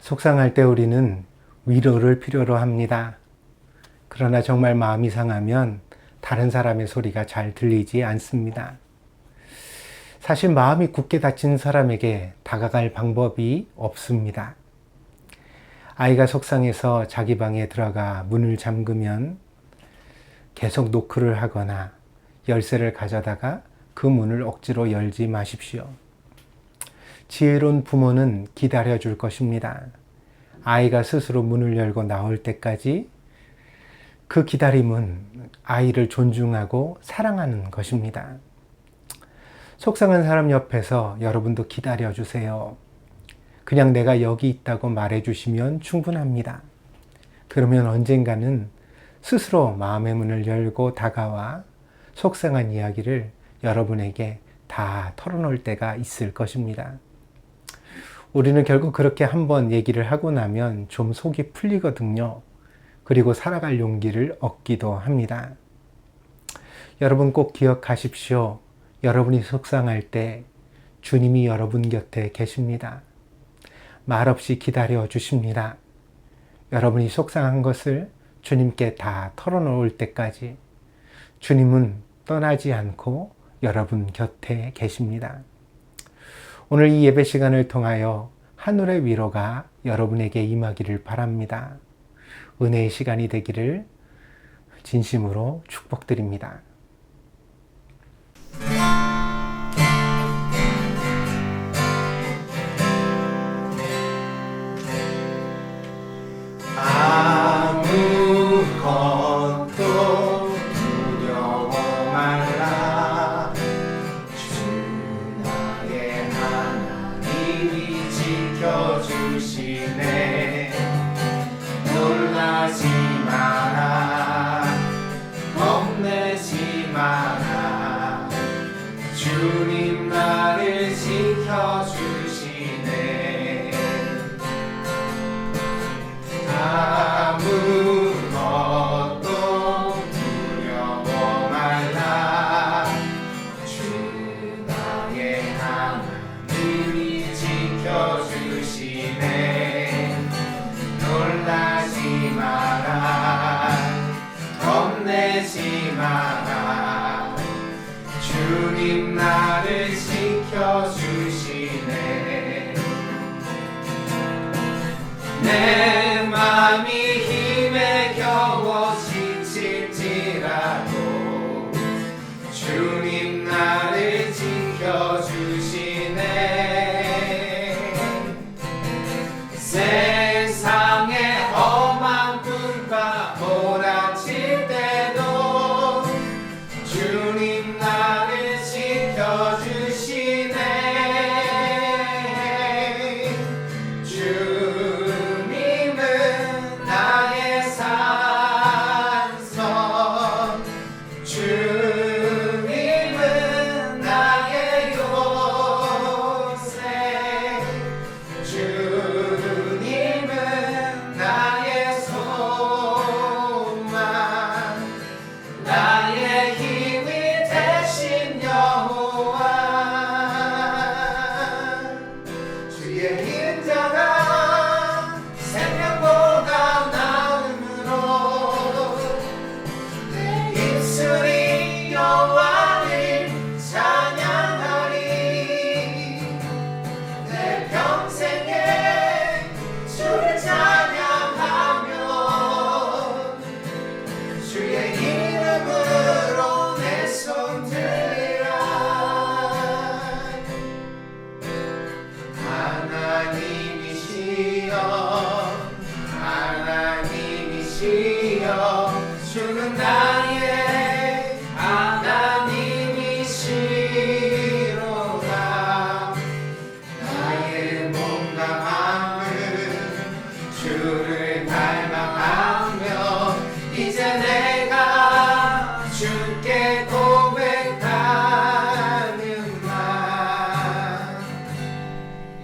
속상할 때 우리는 위로를 필요로 합니다. 그러나 정말 마음이 상하면 다른 사람의 소리가 잘 들리지 않습니다. 사실 마음이 굳게 닫힌 사람에게 다가갈 방법이 없습니다. 아이가 속상해서 자기 방에 들어가 문을 잠그면 계속 노크를 하거나 열쇠를 가져다가 그 문을 억지로 열지 마십시오. 지혜로운 부모는 기다려 줄 것입니다. 아이가 스스로 문을 열고 나올 때까지 그 기다림은 아이를 존중하고 사랑하는 것입니다. 속상한 사람 옆에서 여러분도 기다려 주세요. 그냥 내가 여기 있다고 말해 주시면 충분합니다. 그러면 언젠가는 스스로 마음의 문을 열고 다가와 속상한 이야기를 여러분에게 다 털어놓을 때가 있을 것입니다. 우리는 결국 그렇게 한번 얘기를 하고 나면 좀 속이 풀리거든요. 그리고 살아갈 용기를 얻기도 합니다. 여러분 꼭 기억하십시오. 여러분이 속상할 때 주님이 여러분 곁에 계십니다. 말없이 기다려 주십니다. 여러분이 속상한 것을 주님께 다 털어놓을 때까지 주님은 떠나지 않고 여러분 곁에 계십니다. 오늘 이 예배 시간을 통하여 하늘의 위로가 여러분에게 임하기를 바랍니다. 은혜의 시간이 되기를 진심으로 축복드립니다. 지켜주시네. 놀라지 마라, 겁내지 마라. 주님 나를 지켜주시네. 아무것도 두려워 말라. 주 나의 하나님이 지켜주시네. 놀라지 마라, 겁내지 마라. 주님 나를 지켜주시네. 내 맘이 힘에 겨워 지칠지라도 주님 나를 지켜주시네. 세상에 험한 불과 몰아칠 때도 주님 나를 지켜주시네. 주님은 나의 산성, 주님은 나의 요새, 주님은 나의 소망, 나의 힘이 되신 여호와. 주의 인자가 생명보다 나음으로 내 입술이 여호와를 찬양하리. 내 평생에 주를 찬양하며 주의 이름으로 내 손 들리라. 하나님이시여, 하나님이시여, 주는 나의 하나님이시로다. 나의 몸과 마음은 주를 닮아가며 이제 내가 주께 고백하는 말.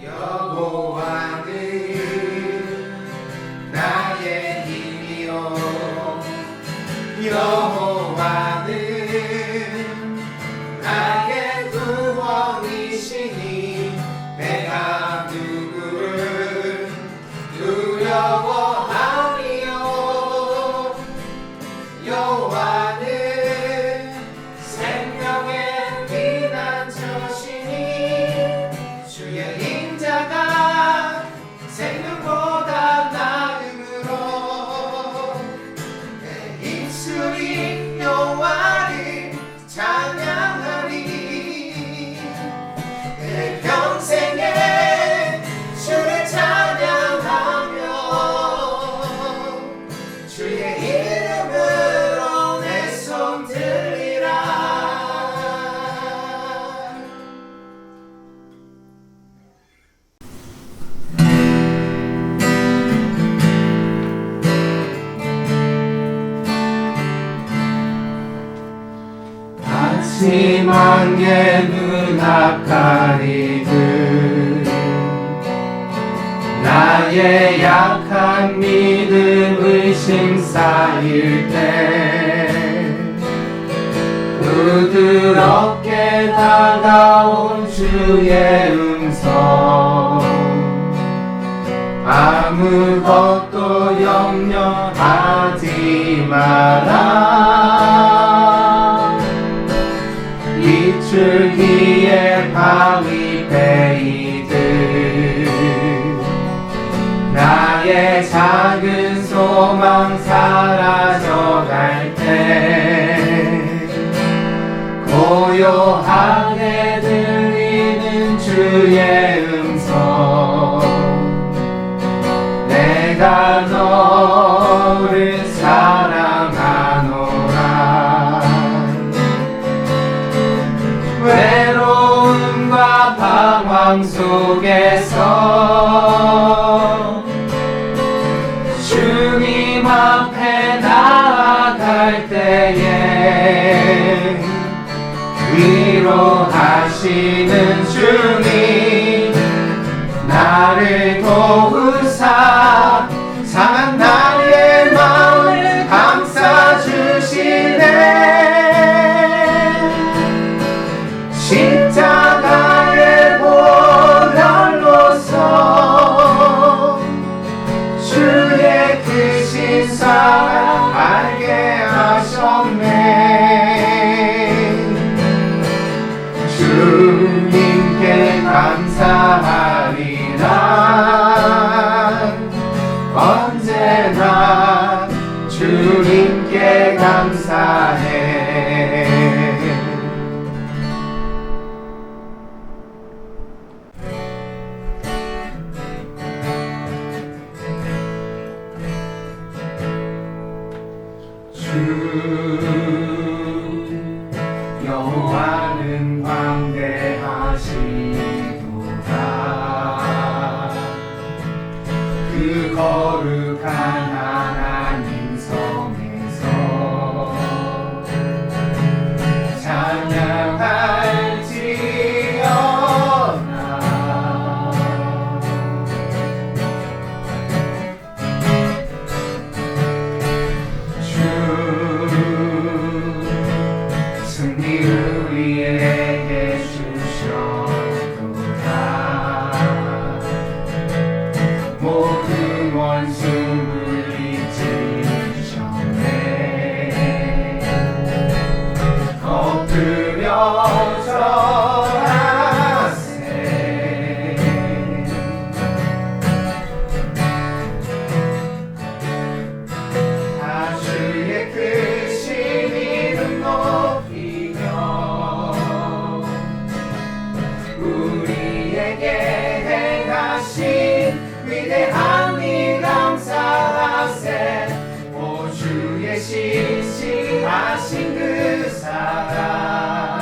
여호와는 나의 힘이요, 여호와는 나의 구원이시니 내가 누구를 심한 게 눈앞 가리듯 나의 약한 믿음 의심 쌓일 때 부드럽게 다가온 주의 음성 아무것도 염려하지 마라 비출기에 바위 베이듯 나의 작은 소망 사라져갈 때 고요하게 들리는 주의 음성 내가 너를 사랑하노라 외로움과 방황 속에서 주님 앞에 나아갈 때에 위로하시는 주님 나를 도우사 상한 나의 마음을 감싸주시네 십자가의 보혈로서 주의 크신 사랑 알게 하셨네 주님께 감사하리라 언제나 주님께 감사해 주 여호와는 광대하시도다 그 거룩한 하나님 성에서 찬양할지어다 승리 우리에게 주셨도다 모든 원수 물리치셨네 엎드려 절하세 다 주의 크신 이름 높이며 우리에게 행하신 위대한 일 감사하세 오 주의 신실하신 그 사랑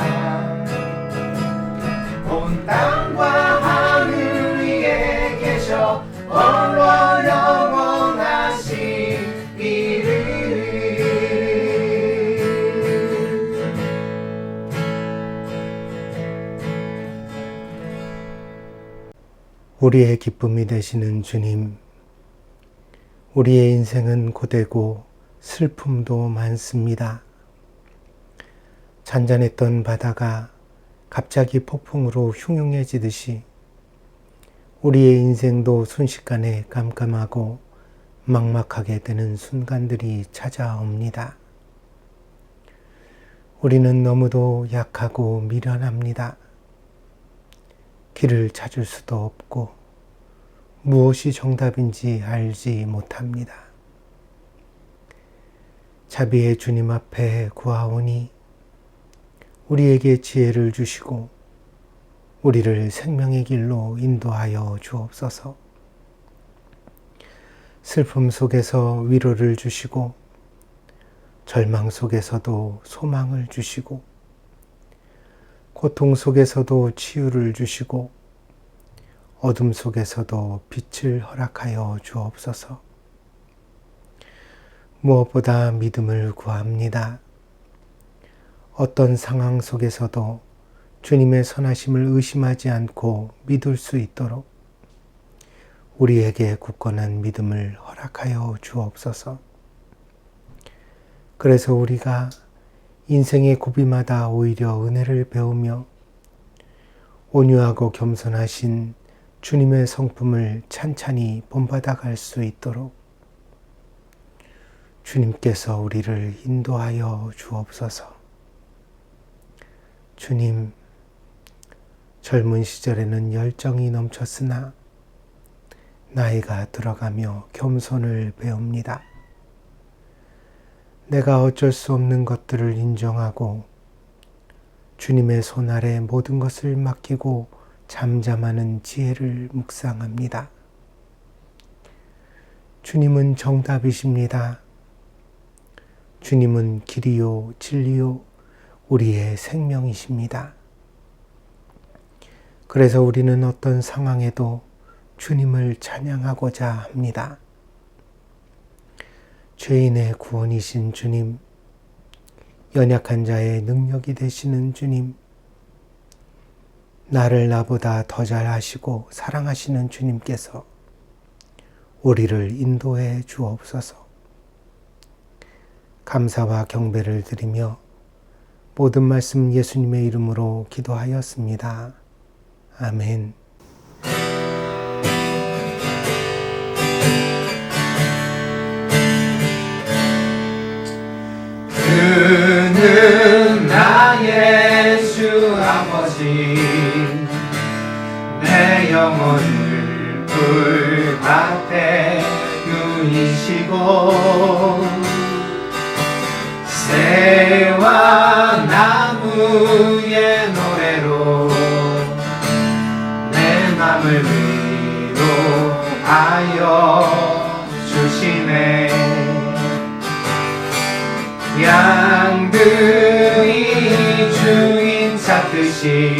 온 땅과 하늘 위에 계셔 홀로 영원하시기를 우리의 기쁨이 되시는 주님, 우리의 인생은 고되고 슬픔도 많습니다. 잔잔했던 바다가 갑자기 폭풍으로 흉흉해지듯이 우리의 인생도 순식간에 깜깜하고 막막하게 되는 순간들이 찾아옵니다. 우리는 너무도 약하고 미련합니다. 길을 찾을 수도 없고 무엇이 정답인지 알지 못합니다. 자비의 주님 앞에 구하오니 우리에게 지혜를 주시고 우리를 생명의 길로 인도하여 주옵소서. 슬픔 속에서 위로를 주시고 절망 속에서도 소망을 주시고 고통 속에서도 치유를 주시고 어둠 속에서도 빛을 허락하여 주옵소서. 무엇보다 믿음을 구합니다. 어떤 상황 속에서도 주님의 선하심을 의심하지 않고 믿을 수 있도록 우리에게 굳건한 믿음을 허락하여 주옵소서. 그래서 우리가 인생의 고비마다 오히려 은혜를 배우며 온유하고 겸손하신 주님의 성품을 찬찬히 본받아 갈 수 있도록 주님께서 우리를 인도하여 주옵소서. 주님, 젊은 시절에는 열정이 넘쳤으나 나이가 들어가며 겸손을 배웁니다. 내가 어쩔 수 없는 것들을 인정하고 주님의 손 아래 모든 것을 맡기고 잠잠하는 지혜를 묵상합니다. 주님은 정답이십니다. 주님은 길이요 진리요 우리의 생명이십니다. 그래서 우리는 어떤 상황에도 주님을 찬양하고자 합니다. 죄인의 구원이신 주님, 연약한 자의 능력이 되시는 주님, 나를 나보다 더 잘하시고 사랑하시는 주님께서 우리를 인도해 주옵소서. 감사와 경배를 드리며 모든 말씀 예수님의 이름으로 기도하였습니다. 아멘. 그는 나의 주 아버지 내 영혼을 불밭에 누이시고 새와 나무의 노래로 내 맘을 위로하여 주시네. 양들이 주인 찾듯이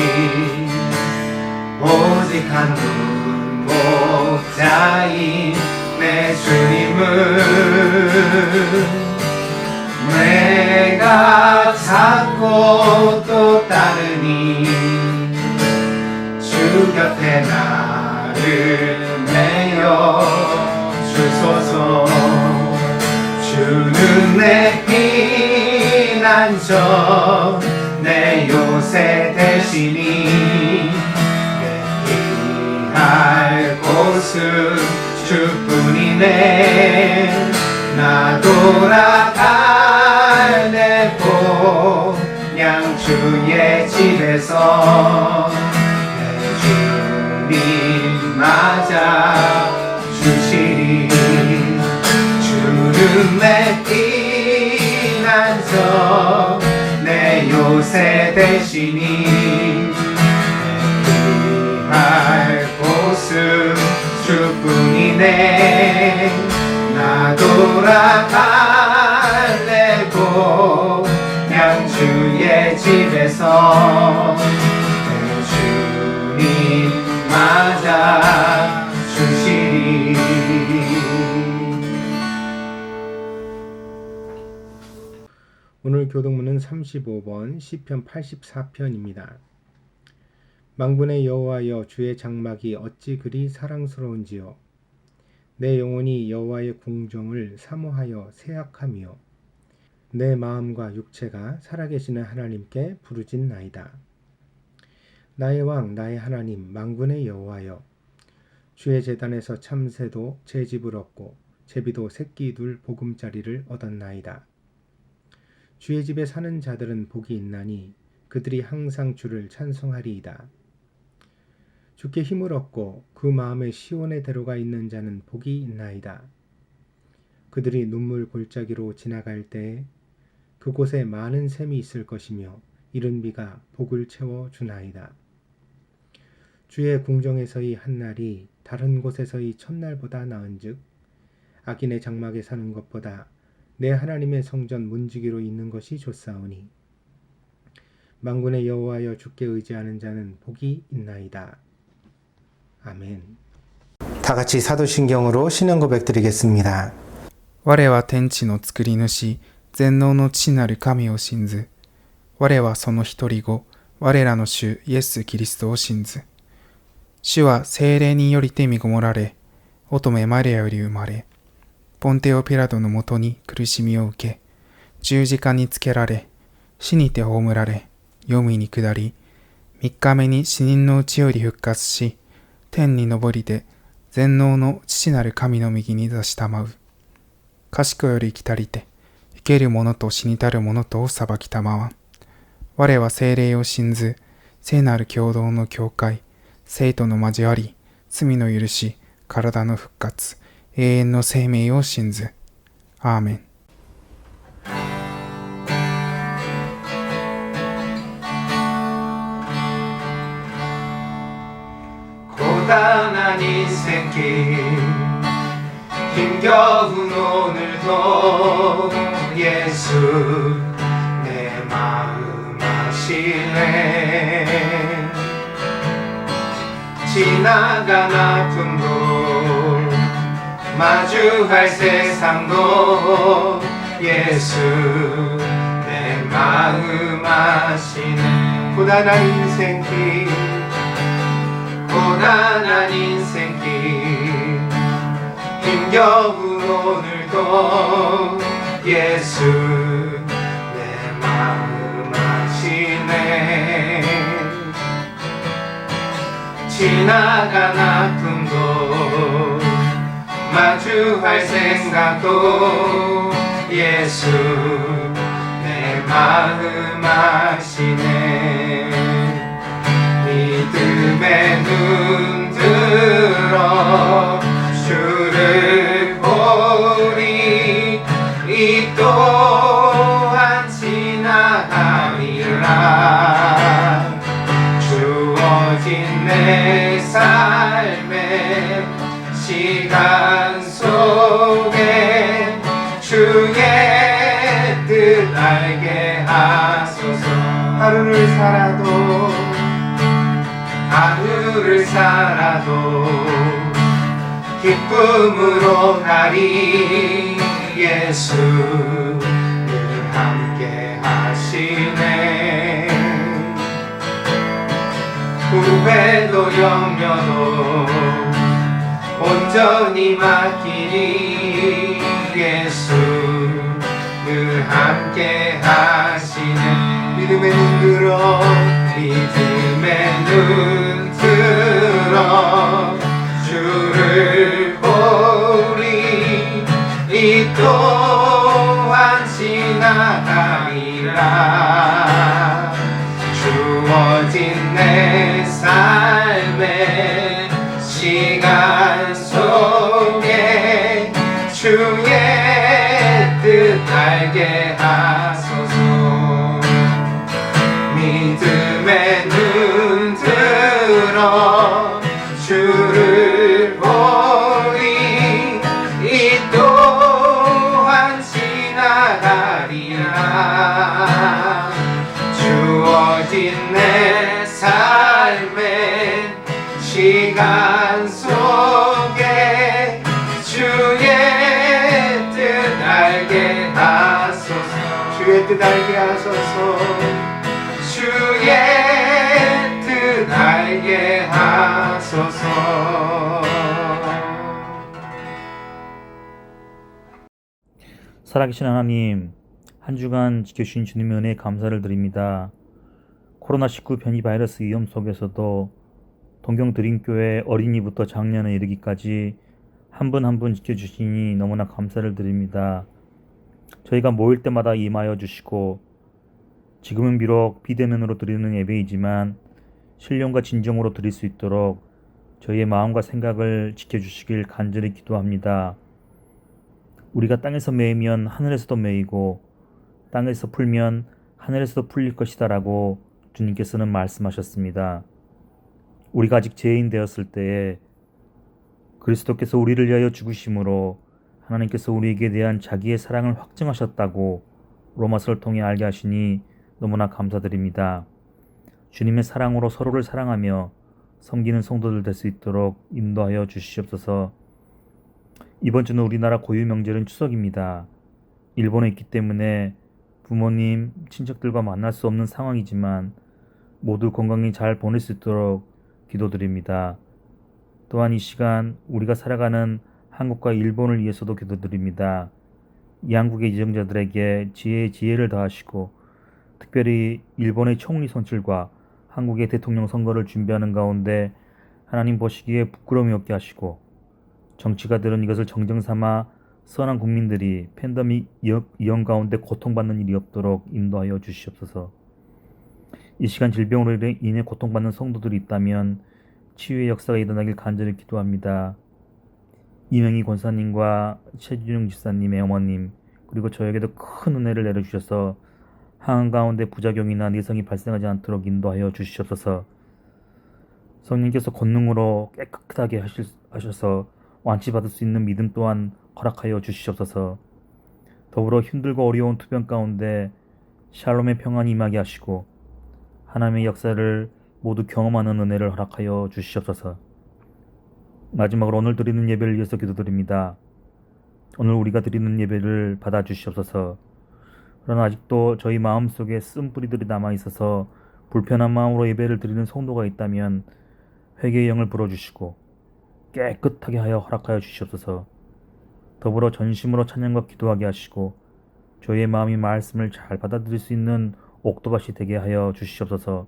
오직 한 분 목자인 내 주님은 내가 찾고 또 따르니 주 곁에 나를 메어 주소서. 주는 내 피난처 내 요새 되시니 내 피할 곳은 주뿐이네. 나 돌아갈래 그냥 주의 집에서 내 주님 맞아 주시리. 주는 내 피난처 내 요새 되시니 내 피할 곳은 주뿐이네. 나 돌아갈래 그냥 주의 집에서 내 주님 맞아 주시리. 오늘 교독문은 35번 시편 84편입니다. 만군의 여호와여, 주의 장막이 어찌 그리 사랑스러운지요. 내 영혼이 여호와의 궁정을 사모하여 세약하며 내 마음과 육체가 살아계시는 하나님께 부르짖나이다. 나의 왕 나의 하나님 만군의 여호와여, 주의 제단에서 참새도 제 집을 얻고 제비도 새끼 둘 보금자리를 얻었나이다. 주의 집에 사는 자들은 복이 있나니 그들이 항상 주를 찬송하리이다. 주께 힘을 얻고 그 마음에 시온의 대로가 있는 자는 복이 있나이다. 그들이 눈물 골짜기로 지나갈 때에 그곳에 많은 샘이 있을 것이며 이른 비가 복을 채워 주나이다. 주의 궁정에서의 한날이 다른 곳에서의 첫날보다 나은즉 악인의 장막에 사는 것보다 내 하나님의 성전 문지기로 있는 것이 좋사오니 만군의 여호와여, 주께 의지하는 자는 복이 있나이다. 아멘. 다 같이 사도신경으로 신앙 고백 드리겠습니다. 我は天地の作り主、全能の父なる神を信ず。我はその一人子、我らの主イエス・キリストを信ず。主は聖霊によりて身ごもられ、乙女マリアより生まれ、ポンテオ・ピラトのもとに苦しみを受け、十字架につけられ、死にて葬られ、黄泉に下り、三日目に死人のうちより復活し、天に昇りて、全能の父なる神の右に座したまう。賢より来たりて、生ける者と死にたる者とを裁きたまわん。我は聖霊を信ず、聖なる共同の教会、聖徒の交わり、罪の許し、体の復活、永遠の生命を信ず。アーメン。고단한 인생길 힘겨운 오늘도 예수 내 마음 아시네. 지나간 아픔도 마주할 세상도 예수 내 마음 아시네. 고단한 인생길 고단한 인생길 힘겨운 오늘도 예수 내 마음 아시네. 지나간 아픔도 마주할 생각도 예수 내 마음 아시네. 믿음의 눈 들어 주를 보리. 이 또한 지나가리라. 주어진 내 삶의 시간 속에 주의 뜻 알게 하소서. 하루를 살아도 기쁨으로 가리. 예수 늘 함께 하시네. 후회도 염려도 온전히 맡기니. 예수 늘 함께 하시네. 믿음의 눈 들어 믿음의 눈 들어 주를 보리. 이 또한 지나가리라. 주어진 내 삶의 시간 속에 주의 뜻 알게 하소서. 믿음의 눈 들어 주를 보리. 이 또한 지나가리라. 주어진 내 삶의 시간 속에 주의 뜻 알게 하소서. 주의 뜻 알게 하소서. 주의 뜻 알게 하소서. 살아계신 하나님, 한 주간 지켜주신 주님의 은혜에 감사를 드립니다. 코로나19 변이 바이러스 위험 속에서도 동경드림교회 어린이부터 장년에 이르기까지 한 분 한 분 지켜주시니 너무나 감사를 드립니다. 저희가 모일 때마다 임하여 주시고, 지금은 비록 비대면으로 드리는 예배이지만 신령과 진정으로 드릴 수 있도록 저희의 마음과 생각을 지켜주시길 간절히 기도합니다. 우리가 땅에서 매이면 하늘에서도 매이고 땅에서 풀면 하늘에서도 풀릴 것이다 라고 주님께서는 말씀하셨습니다. 우리가 아직 죄인 되었을 때에 그리스도께서 우리를 위하여 죽으심으로 하나님께서 우리에게 대한 자기의 사랑을 확증하셨다고 로마서를 통해 알게 하시니 너무나 감사드립니다. 주님의 사랑으로 서로를 사랑하며 섬기는 성도들 될 수 있도록 인도하여 주시옵소서. 이번 주는 우리나라 고유 명절은 추석입니다. 일본에 있기 때문에 부모님, 친척들과 만날 수 없는 상황이지만 모두 건강히 잘 보낼 수 있도록 기도드립니다. 또한 이 시간 우리가 살아가는 한국과 일본을 위해서도 기도드립니다. 양국의 지정자들에게 지혜를 더하시고 특별히 일본의 총리 선출과 한국의 대통령 선거를 준비하는 가운데 하나님 보시기에 부끄러움이 없게 하시고 정치가들은 이것을 정정 삼아 선한 국민들이 팬데믹 이용 가운데 고통받는 일이 없도록 인도하여 주시옵소서. 이 시간 질병으로 인해 고통받는 성도들이 있다면 치유의 역사가 일어나길 간절히 기도합니다. 이명희 권사님과 최준용 집사님의 어머님 그리고 저에게도 큰 은혜를 내려주셔서 항암 가운데 부작용이나 내성이 발생하지 않도록 인도하여 주시옵소서. 성령께서 권능으로 깨끗하게 하셔서 완치받을 수 있는 믿음 또한 허락하여 주시옵소서. 더불어 힘들고 어려운 투병 가운데 샬롬의 평안이 임하게 하시고 하나님의 역사를 모두 경험하는 은혜를 허락하여 주시옵소서. 마지막으로 오늘 드리는 예배를 위해서 기도드립니다. 오늘 우리가 드리는 예배를 받아 주시옵소서. 그러나 아직도 저희 마음속에 쓴뿌리들이 남아있어서 불편한 마음으로 예배를 드리는 성도가 있다면 회개의 영을 불어주시고 깨끗하게 하여 허락하여 주시옵소서. 더불어 전심으로 찬양과 기도하게 하시고 저희의 마음이 말씀을 잘 받아들일 수 있는 옥도밭이 되게 하여 주시옵소서.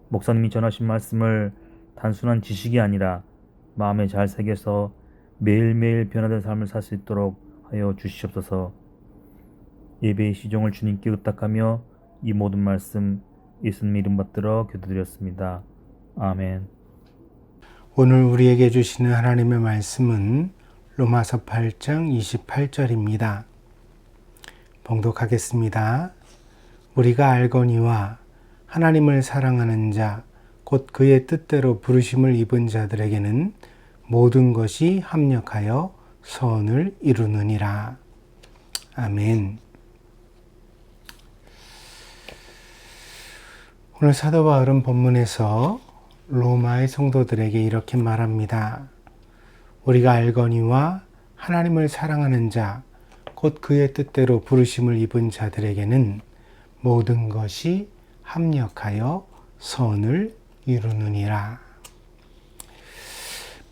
목사님이 전하신 말씀을 단순한 지식이 아니라 마음에 잘 새겨서 매일매일 변화된 삶을 살 수 있도록 하여 주시옵소서. 예배의 시종을 주님께 의탁하며 이 모든 말씀 예수님 이름 받들어 기도드렸습니다. 아멘. 오늘 우리에게 주시는 하나님의 말씀은 로마서 8장 28절입니다. 봉독하겠습니다. 우리가 알거니와 하나님을 사랑하는 자, 곧 그의 뜻대로 부르심을 입은 자들에게는 모든 것이 합력하여 선을 이루느니라. 아멘. 오늘 사도 바울은 본문에서 로마의 성도들에게 이렇게 말합니다. 우리가 알거니와 하나님을 사랑하는 자, 곧 그의 뜻대로 부르심을 입은 자들에게는 모든 것이 합력하여 선을 이루느니라.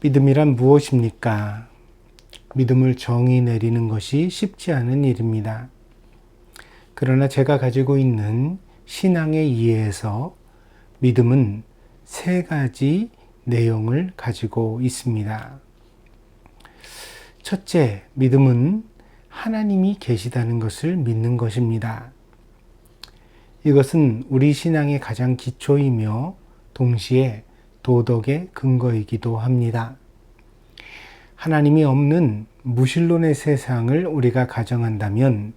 믿음이란 무엇입니까? 믿음을 정의 내리는 것이 쉽지 않은 일입니다. 그러나 제가 가지고 있는 신앙의 이해에서 믿음은 세 가지 내용을 가지고 있습니다. 첫째, 믿음은 하나님이 계시다는 것을 믿는 것입니다. 이것은 우리 신앙의 가장 기초이며 동시에 도덕의 근거이기도 합니다. 하나님이 없는 무신론의 세상을 우리가 가정한다면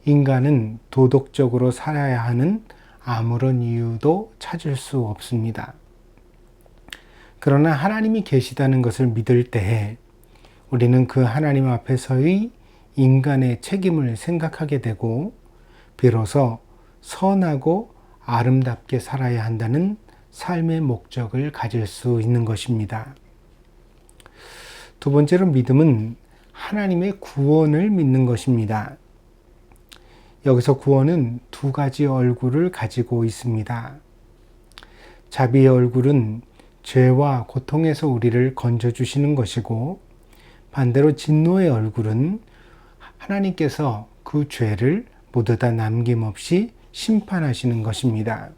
인간은 도덕적으로 살아야 하는 아무런 이유도 찾을 수 없습니다. 그러나 하나님이 계시다는 것을 믿을 때에 우리는 그 하나님 앞에서의 인간의 책임을 생각하게 되고 비로소 선하고 아름답게 살아야 한다는 삶의 목적을 가질 수 있는 것입니다. 두 번째로 믿음은 하나님의 구원을 믿는 것입니다. 여기서 구원은 두 가지 얼굴을 가지고 있습니다. 자비의 얼굴은 죄와 고통에서 우리를 건져주시는 것이고 반대로 진노의 얼굴은 하나님께서 그 죄를 모두 다 남김없이 심판하시는 것입니다.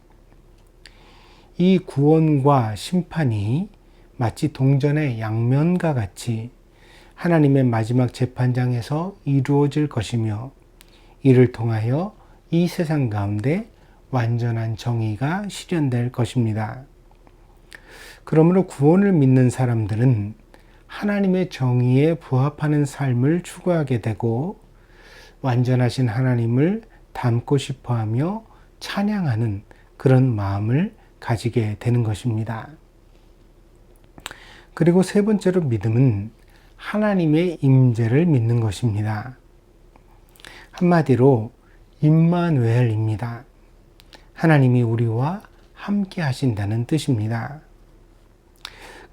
이 구원과 심판이 마치 동전의 양면과 같이 하나님의 마지막 재판장에서 이루어질 것이며 이를 통하여 이 세상 가운데 완전한 정의가 실현될 것입니다. 그러므로 구원을 믿는 사람들은 하나님의 정의에 부합하는 삶을 추구하게 되고 완전하신 하나님을 닮고 싶어하며 찬양하는 그런 마음을 가지게 되는 것입니다. 그리고 세 번째로 믿음은 하나님의 임재를 믿는 것입니다. 한마디로 임마누엘입니다. 하나님이 우리와 함께 하신다는 뜻입니다.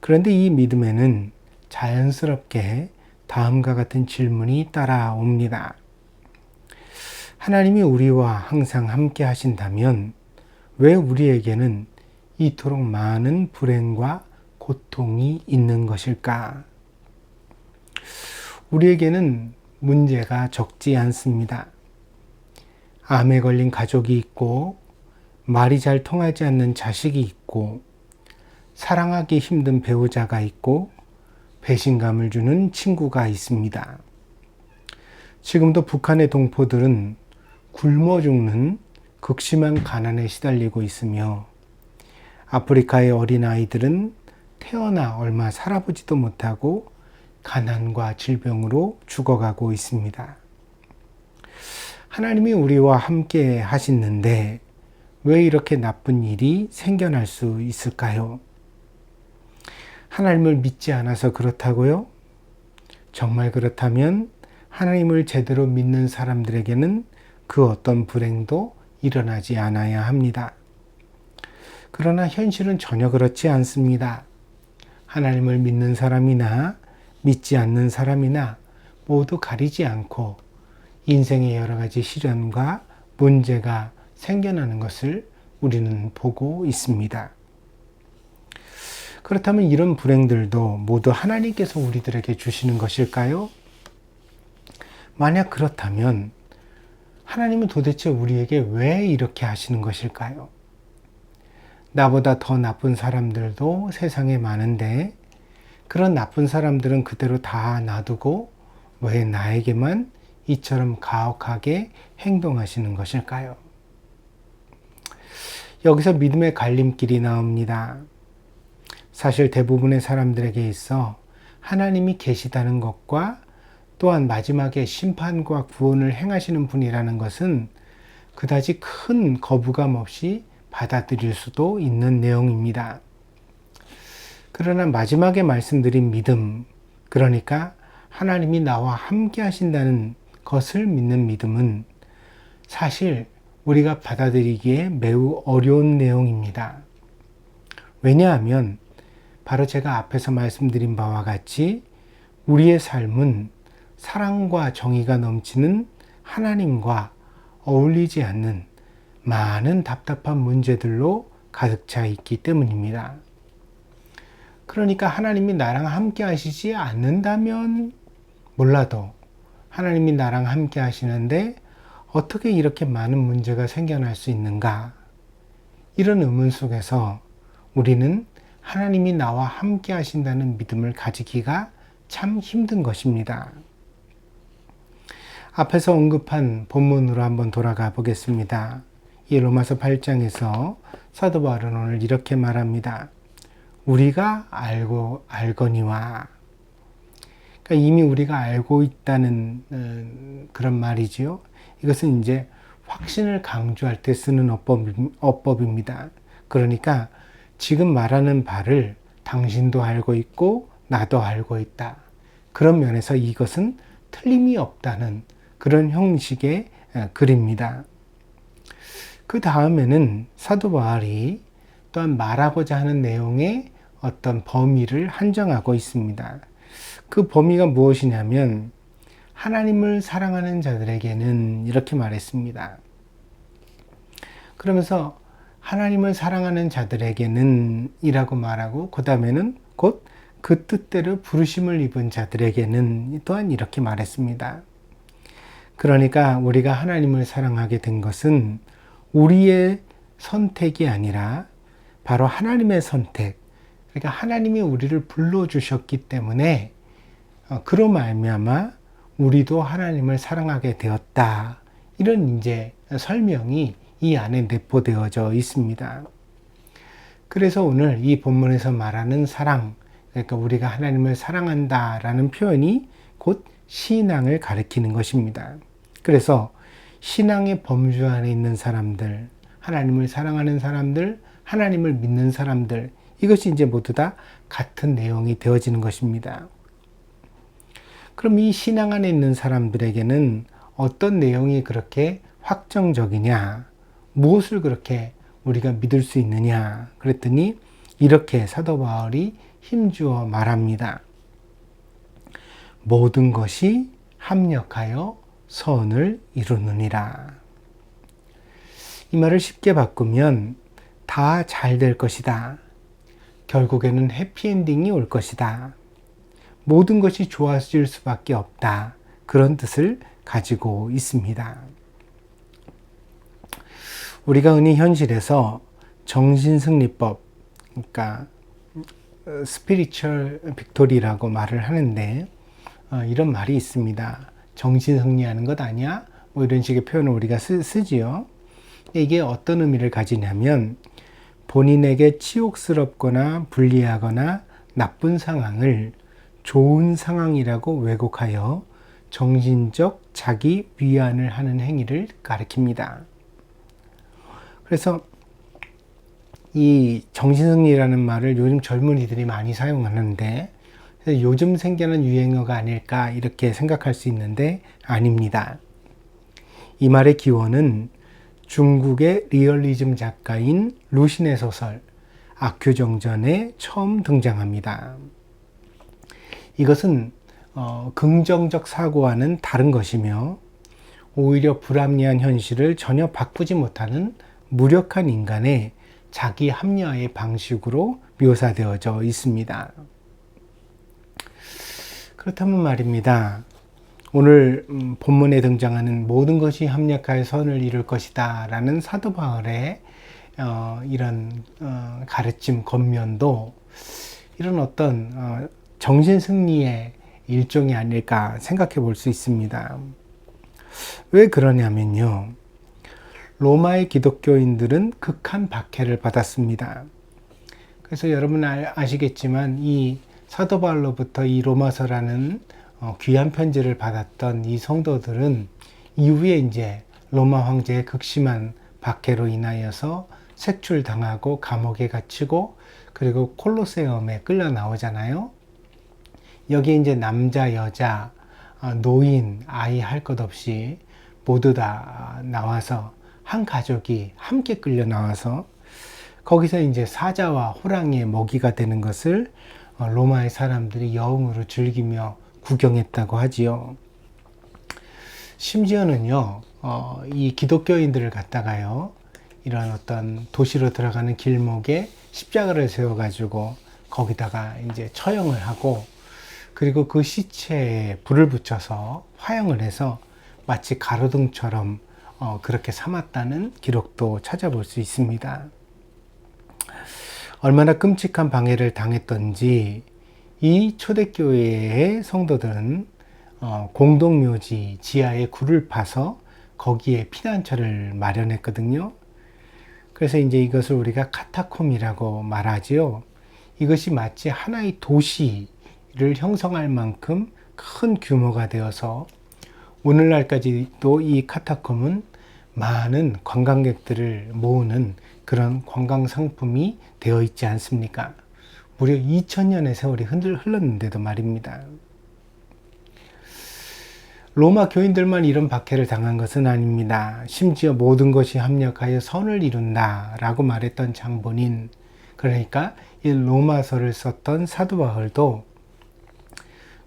그런데 이 믿음에는 자연스럽게 다음과 같은 질문이 따라옵니다. 하나님이 우리와 항상 함께 하신다면 왜 우리에게는 이토록 많은 불행과 고통이 있는 것일까? 우리에게는 문제가 적지 않습니다. 암에 걸린 가족이 있고, 말이 잘 통하지 않는 자식이 있고, 사랑하기 힘든 배우자가 있고, 배신감을 주는 친구가 있습니다. 지금도 북한의 동포들은 굶어 죽는 극심한 가난에 시달리고 있으며, 아프리카의 어린아이들은 태어나 얼마 살아보지도 못하고 가난과 질병으로 죽어가고 있습니다. 하나님이 우리와 함께 하시는데 왜 이렇게 나쁜 일이 생겨날 수 있을까요? 하나님을 믿지 않아서 그렇다고요? 정말 그렇다면 하나님을 제대로 믿는 사람들에게는 그 어떤 불행도 일어나지 않아야 합니다. 그러나 현실은 전혀 그렇지 않습니다. 하나님을 믿는 사람이나 믿지 않는 사람이나 모두 가리지 않고 인생의 여러 가지 시련과 문제가 생겨나는 것을 우리는 보고 있습니다. 그렇다면 이런 불행들도 모두 하나님께서 우리들에게 주시는 것일까요? 만약 그렇다면 하나님은 도대체 우리에게 왜 이렇게 하시는 것일까요? 나보다 더 나쁜 사람들도 세상에 많은데 그런 나쁜 사람들은 그대로 다 놔두고 왜 나에게만 이처럼 가혹하게 행동하시는 것일까요? 여기서 믿음의 갈림길이 나옵니다. 사실 대부분의 사람들에게 있어 하나님이 계시다는 것과 또한 마지막에 심판과 구원을 행하시는 분이라는 것은 그다지 큰 거부감 없이 받아들일 수도 있는 내용입니다. 그러나 마지막에 말씀드린 믿음, 그러니까 하나님이 나와 함께 하신다는 것을 믿는 믿음은 사실 우리가 받아들이기에 매우 어려운 내용입니다. 왜냐하면 바로 제가 앞에서 말씀드린 바와 같이 우리의 삶은 사랑과 정의가 넘치는 하나님과 어울리지 않는 많은 답답한 문제들로 가득 차 있기 때문입니다. 그러니까 하나님이 나랑 함께 하시지 않는다면 몰라도 하나님이 나랑 함께 하시는데 어떻게 이렇게 많은 문제가 생겨날 수 있는가? 이런 의문 속에서 우리는 하나님이 나와 함께 하신다는 믿음을 가지기가 참 힘든 것입니다. 앞에서 언급한 본문으로 한번 돌아가 보겠습니다. 이 로마서 8장에서 사도 바울은 오늘 이렇게 말합니다. 우리가 알거니와. 그러니까 이미 우리가 알고 있다는 그런 말이지요. 이것은 이제 확신을 강조할 때 쓰는 어법입니다. 그러니까 지금 말하는 바를 당신도 알고 있고 나도 알고 있다. 그런 면에서 이것은 틀림이 없다는 그런 형식의 글입니다. 그 다음에는 사도 바울이 또한 말하고자 하는 내용의 어떤 범위를 한정하고 있습니다. 그 범위가 무엇이냐면 하나님을 사랑하는 자들에게는 이렇게 말했습니다. 그러면서 하나님을 사랑하는 자들에게는 이라고 말하고 그 다음에는 곧 그 뜻대로 부르심을 입은 자들에게는 또한 이렇게 말했습니다. 그러니까 우리가 하나님을 사랑하게 된 것은 우리의 선택이 아니라 바로 하나님의 선택, 그러니까 하나님이 우리를 불러주셨기 때문에 그로 말미암아 우리도 하나님을 사랑하게 되었다. 이런 이제 설명이 이 안에 내포되어져 있습니다. 그래서 오늘 이 본문에서 말하는 사랑, 그러니까 우리가 하나님을 사랑한다라는 표현이 곧 신앙을 가리키는 것입니다. 그래서 신앙의 범주 안에 있는 사람들, 하나님을 사랑하는 사람들, 하나님을 믿는 사람들, 이것이 이제 모두 다 같은 내용이 되어지는 것입니다. 그럼 이 신앙 안에 있는 사람들에게는 어떤 내용이 그렇게 확정적이냐, 무엇을 그렇게 우리가 믿을 수 있느냐 그랬더니 이렇게 사도 바울이 힘주어 말합니다. 모든 것이 합력하여 선을 이루느니라. 이 말을 쉽게 바꾸면 다 잘 될 것이다. 결국에는 해피엔딩이 올 것이다. 모든 것이 좋아질 수밖에 없다. 그런 뜻을 가지고 있습니다. 우리가 흔히 현실에서 정신승리법, 그러니까 스피리추얼 빅토리라고 말을 하는데 이런 말이 있습니다. 정신승리하는 것 아니야? 뭐 이런 식의 표현을 우리가 쓰지요. 이게 어떤 의미를 가지냐면 본인에게 치욕스럽거나 불리하거나 나쁜 상황을 좋은 상황이라고 왜곡하여 정신적 자기 위안을 하는 행위를 가리킵니다. 그래서 이 정신승리라는 말을 요즘 젊은이들이 많이 사용하는데 요즘 생겨난 유행어가 아닐까 이렇게 생각할 수 있는데 아닙니다. 이 말의 기원은 중국의 리얼리즘 작가인 루신의 소설 악규정전에 처음 등장합니다. 이것은 긍정적 사고와는 다른 것이며 오히려 불합리한 현실을 전혀 바꾸지 못하는 무력한 인간의 자기 합리화의 방식으로 묘사되어져 있습니다. 그렇다면 말입니다. 오늘 본문에 등장하는 모든 것이 합력하여 선을 이룰 것이다 라는 사도 바울의 이런 가르침 겉면도 이런 어떤 정신승리의 일종이 아닐까 생각해 볼 수 있습니다. 왜 그러냐면요. 로마의 기독교인들은 극한 박해를 받았습니다. 그래서 여러분 아시겠지만 이 사도 바울로부터 이 로마서라는 귀한 편지를 받았던 이 성도들은 이후에 이제 로마 황제의 극심한 박해로 인하여서 색출당하고 감옥에 갇히고 그리고 콜로세움에 끌려 나오잖아요. 여기 이제 남자, 여자, 노인, 아이 할 것 없이 모두 다 나와서 한 가족이 함께 끌려 나와서 거기서 이제 사자와 호랑이의 먹이가 되는 것을 로마의 사람들이 여흥으로 즐기며 구경했다고 하지요. 심지어는요, 이 기독교인들을 갖다가요, 이런 어떤 도시로 들어가는 길목에 십자가를 세워가지고 거기다가 이제 처형을 하고 그리고 그 시체에 불을 붙여서 화형을 해서 마치 가로등처럼 그렇게 삼았다는 기록도 찾아볼 수 있습니다. 얼마나 끔찍한 방해를 당했던지 이 초대교회의 성도들은 공동묘지 지하에 굴을 파서 거기에 피난처를 마련했거든요. 그래서 이제 이것을 우리가 카타콤이라고 말하지요. 이것이 마치 하나의 도시를 형성할 만큼 큰 규모가 되어서 오늘날까지도 이 카타콤은 많은 관광객들을 모으는 그런 관광 상품이 되어 있지 않습니까? 무려 2000년의 세월이 흘렀는데도 말입니다. 로마 교인들만 이런 박해를 당한 것은 아닙니다. 심지어 모든 것이 합력하여 선을 이룬다 라고 말했던 장본인, 그러니까 이 로마서를 썼던 사도 바울도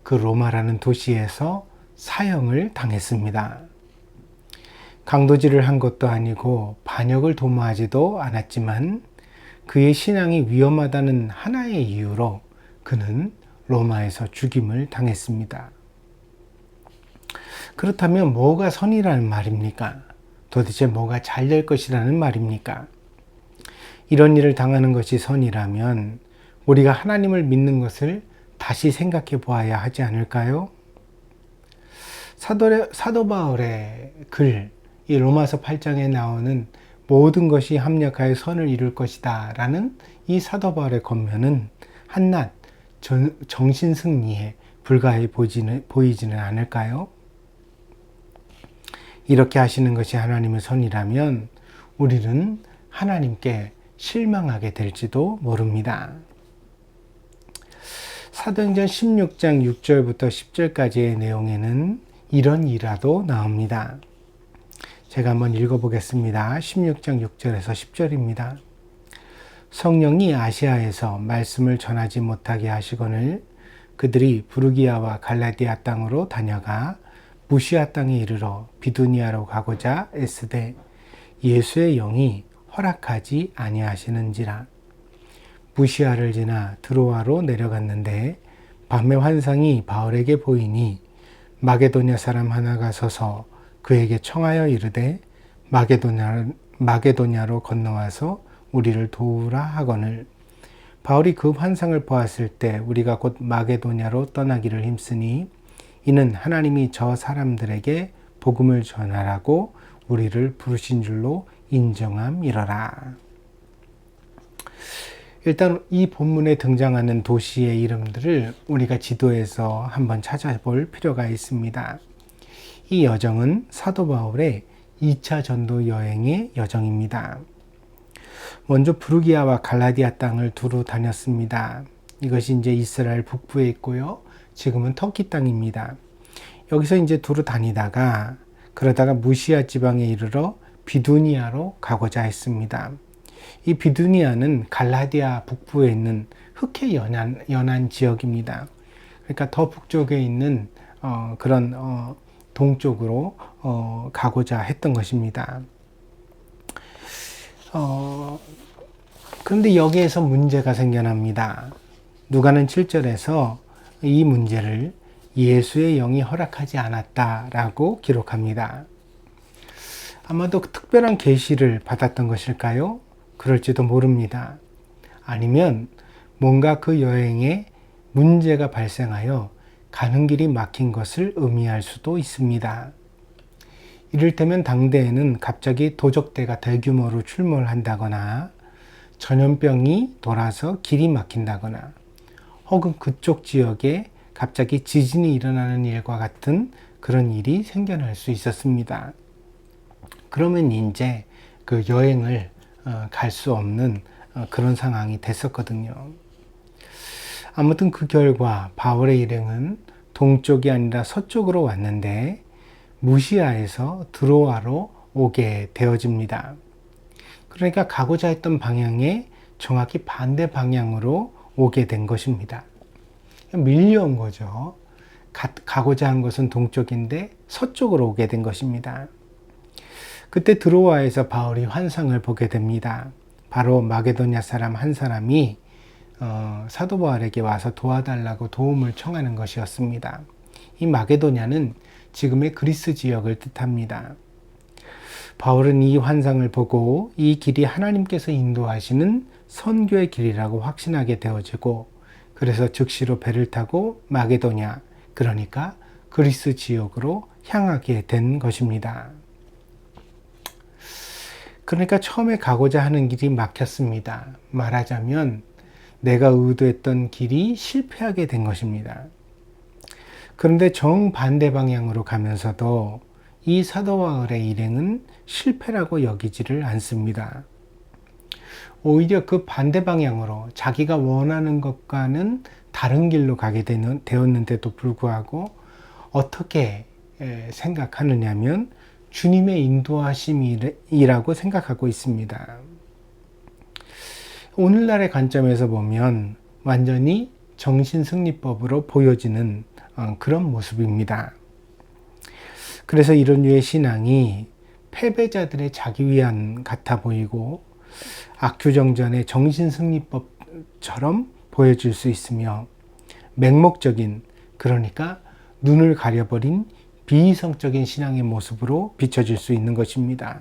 그 로마라는 도시에서 사형을 당했습니다. 강도질을 한 것도 아니고 반역을 도모하지도 않았지만 그의 신앙이 위험하다는 하나의 이유로 그는 로마에서 죽임을 당했습니다. 그렇다면 뭐가 선이라는 말입니까? 도대체 뭐가 잘 될 것이라는 말입니까? 이런 일을 당하는 것이 선이라면 우리가 하나님을 믿는 것을 다시 생각해 보아야 하지 않을까요? 사도 바울의 글, 이 로마서 8장에 나오는 모든 것이 합력하여 선을 이룰 것이다 라는 이 사도 바울의 겉면은 한낱 정신승리에 불과해 보이지는 않을까요? 이렇게 하시는 것이 하나님의 선이라면 우리는 하나님께 실망하게 될지도 모릅니다. 사도행전 16장 6절부터 10절까지의 내용에는 이런 일화도 나옵니다. 제가 한번 읽어보겠습니다. 16장 6절에서 10절입니다. 성령이 아시아에서 말씀을 전하지 못하게 하시거늘 그들이 부르기아와 갈라디아 땅으로 다녀가 무시아 땅에 이르러 비두니아로 가고자 애쓰되 예수의 영이 허락하지 아니하시는지라. 무시아를 지나 드로아로 내려갔는데 밤의 환상이 바울에게 보이니 마게도냐 사람 하나가 서서 그에게 청하여 이르되 마게도냐로 건너와서 우리를 도우라 하거늘. 바울이 그 환상을 보았을 때 우리가 곧 마게도냐로 떠나기를 힘쓰니 이는 하나님이 저 사람들에게 복음을 전하라고 우리를 부르신 줄로 인정함이러라. 일단 이 본문에 등장하는 도시의 이름들을 우리가 지도에서 한번 찾아볼 필요가 있습니다. 이 여정은 사도 바울의 2차 전도 여행의 여정입니다. 먼저 부르기아와 갈라디아 땅을 두루 다녔습니다. 이것이 이제 이스라엘 북부에 있고요. 지금은 터키 땅입니다. 여기서 이제 두루 다니다가 그러다가 무시아 지방에 이르러 비두니아로 가고자 했습니다. 이 비두니아는 갈라디아 북부에 있는 흑해 연안 지역입니다. 그러니까 더 북쪽에 있는 그런 동쪽으로 가고자 했던 것입니다. 그런데 여기에서 문제가 생겨납니다. 누가는 7절에서 이 문제를 예수의 영이 허락하지 않았다라고 기록합니다. 아마도 특별한 계시를 받았던 것일까요? 그럴지도 모릅니다. 아니면 뭔가 그 여행에 문제가 발생하여 가는 길이 막힌 것을 의미할 수도 있습니다. 이를테면 당대에는 갑자기 도적대가 대규모로 출몰 한다거나 전염병이 돌아서 길이 막힌다거나 혹은 그쪽 지역에 갑자기 지진이 일어나는 일과 같은 그런 일이 생겨날 수 있었습니다. 그러면 이제 그 여행을 갈 수 없는 그런 상황이 됐었거든요. 아무튼 그 결과 바울의 일행은 동쪽이 아니라 서쪽으로 왔는데 무시아에서 드로아로 오게 되어집니다. 그러니까 가고자 했던 방향에 정확히 반대 방향으로 오게 된 것입니다. 밀려온 거죠. 가고자 한 것은 동쪽인데 서쪽으로 오게 된 것입니다. 그때 드로아에서 바울이 환상을 보게 됩니다. 바로 마게도냐 사람 한 사람이 사도 바울에게 와서 도와달라고 도움을 청하는 것이었습니다. 이 마게도냐는 지금의 그리스 지역을 뜻합니다. 바울은 이 환상을 보고 이 길이 하나님께서 인도하시는 선교의 길이라고 확신하게 되어지고 그래서 즉시로 배를 타고 마게도냐, 그러니까 그리스 지역으로 향하게 된 것입니다. 그러니까 처음에 가고자 하는 길이 막혔습니다. 말하자면 내가 의도했던 길이 실패하게 된 것입니다. 그런데 정반대 방향으로 가면서도 이 사도 바울의 일행은 실패라고 여기지를 않습니다. 오히려 그 반대 방향으로 자기가 원하는 것과는 다른 길로 가게 되었는데도 불구하고 어떻게 생각하느냐면 주님의 인도하심이라고 생각하고 있습니다. 오늘날의 관점에서 보면 완전히 정신승리법으로 보여지는 그런 모습입니다. 그래서 이런 류의 신앙이 패배자들의 자기 위안 같아 보이고 악규정전의 정신승리법처럼 보여질 수 있으며 맹목적인, 그러니까 눈을 가려버린 비이성적인 신앙의 모습으로 비춰질 수 있는 것입니다.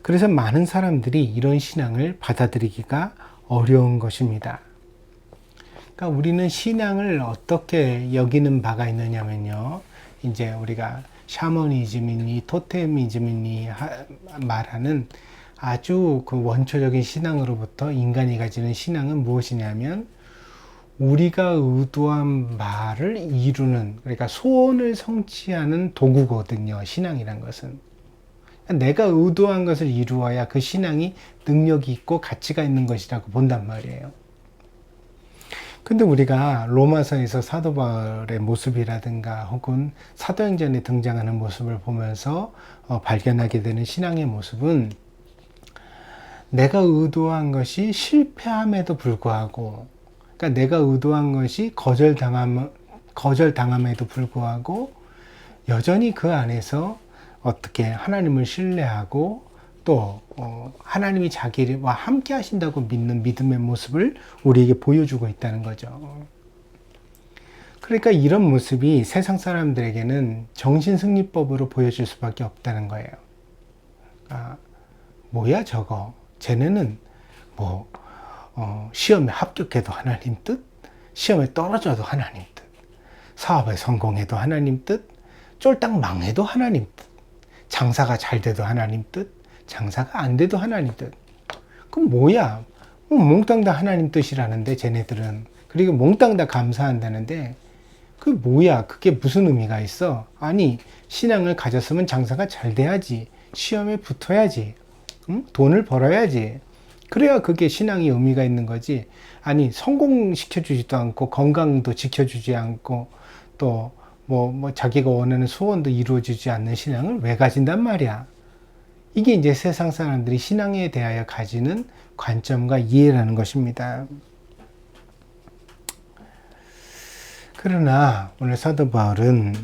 그래서 많은 사람들이 이런 신앙을 받아들이기가 어려운 것입니다. 그러니까 우리는 신앙을 어떻게 여기는 바가 있느냐면요. 이제 우리가 샤머니즘이니 토테미즘이니 말하는 아주 그 원초적인 신앙으로부터 인간이 가지는 신앙은 무엇이냐면 우리가 의도한 바를 이루는, 그러니까 소원을 성취하는 도구거든요. 신앙이란 것은. 내가 의도한 것을 이루어야 그 신앙이 능력이 있고 가치가 있는 것이라고 본단 말이에요. 근데 우리가 로마서에서 사도 바울의 모습이라든가 혹은 사도행전에 등장하는 모습을 보면서 발견하게 되는 신앙의 모습은 내가 의도한 것이 실패함에도 불구하고, 그러니까 내가 의도한 것이 거절당함에도 불구하고 여전히 그 안에서 어떻게 하나님을 신뢰하고 또 하나님이 자기와 함께 하신다고 믿는 믿음의 모습을 우리에게 보여주고 있다는 거죠. 그러니까 이런 모습이 세상 사람들에게는 정신승리법으로 보여질 수밖에 없다는 거예요. 뭐야 저거, 쟤네는 뭐 시험에 합격해도 하나님 뜻, 시험에 떨어져도 하나님 뜻, 사업에 성공해도 하나님 뜻, 쫄딱 망해도 하나님 뜻, 장사가 잘 돼도 하나님 뜻, 장사가 안 돼도 하나님 뜻. 그럼 뭐야? 몽땅 다 하나님 뜻이라는데 쟤네들은. 그리고 몽땅 다 감사한다는데 그 뭐야? 그게 무슨 의미가 있어? 아니, 신앙을 가졌으면 장사가 잘 돼야지, 시험에 붙어야지, 돈을 벌어야지. 그래야 그게 신앙이 의미가 있는 거지. 아니, 성공시켜주지도 않고 건강도 지켜주지 않고 또 뭐 자기가 원하는 소원도 이루어지지 않는 신앙을 왜 가진단 말이야. 이게 이제 세상 사람들이 신앙에 대하여 가지는 관점과 이해라는 것입니다. 그러나 오늘 사도 바울은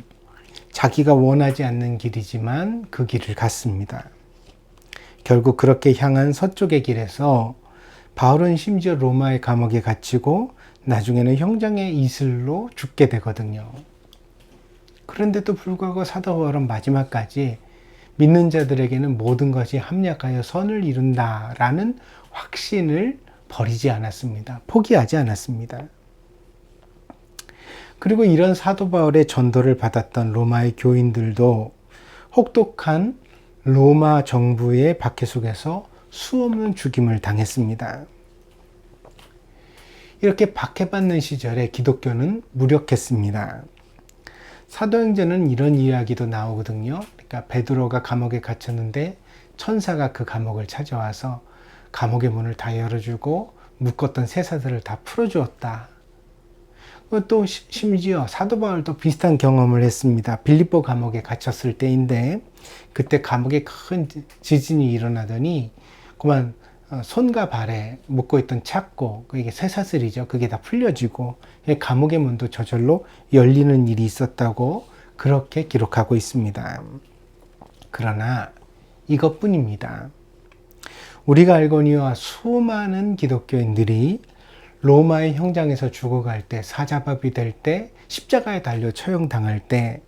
자기가 원하지 않는 길이지만 그 길을 갔습니다. 결국 그렇게 향한 서쪽의 길에서 바울은 심지어 로마의 감옥에 갇히고 나중에는 형장의 이슬로 죽게 되거든요. 그런데도 불구하고 사도 바울은 마지막까지 믿는 자들에게는 모든 것이 합력하여 선을 이룬다라는 확신을 버리지 않았습니다. 포기하지 않았습니다. 그리고 이런 사도 바울의 전도를 받았던 로마의 교인들도 혹독한 로마 정부의 박해 속에서 수없는 죽임을 당했습니다. 이렇게 박해받는 시절에 기독교는 무력했습니다. 사도행전은 이런 이야기도 나오거든요. 그러니까 베드로가 감옥에 갇혔는데 천사가 그 감옥을 찾아와서 감옥의 문을 다 열어주고 묶었던 쇠사슬을 다 풀어주었다. 또 심지어 사도 바울도 비슷한 경험을 했습니다. 빌립보 감옥에 갇혔을 때인데 그때 감옥에 큰 지진이 일어나더니 그만 손과 발에 묶고 있던 착고, 그게 쇠사슬이죠. 그게 다 풀려지고 감옥의 문도 저절로 열리는 일이 있었다고 그렇게 기록하고 있습니다. 그러나 이것뿐입니다. 우리가 알거니와 수많은 기독교인들이 로마의 형장에서 죽어갈 때, 사자밥이 될 때, 십자가에 달려 처형당할 때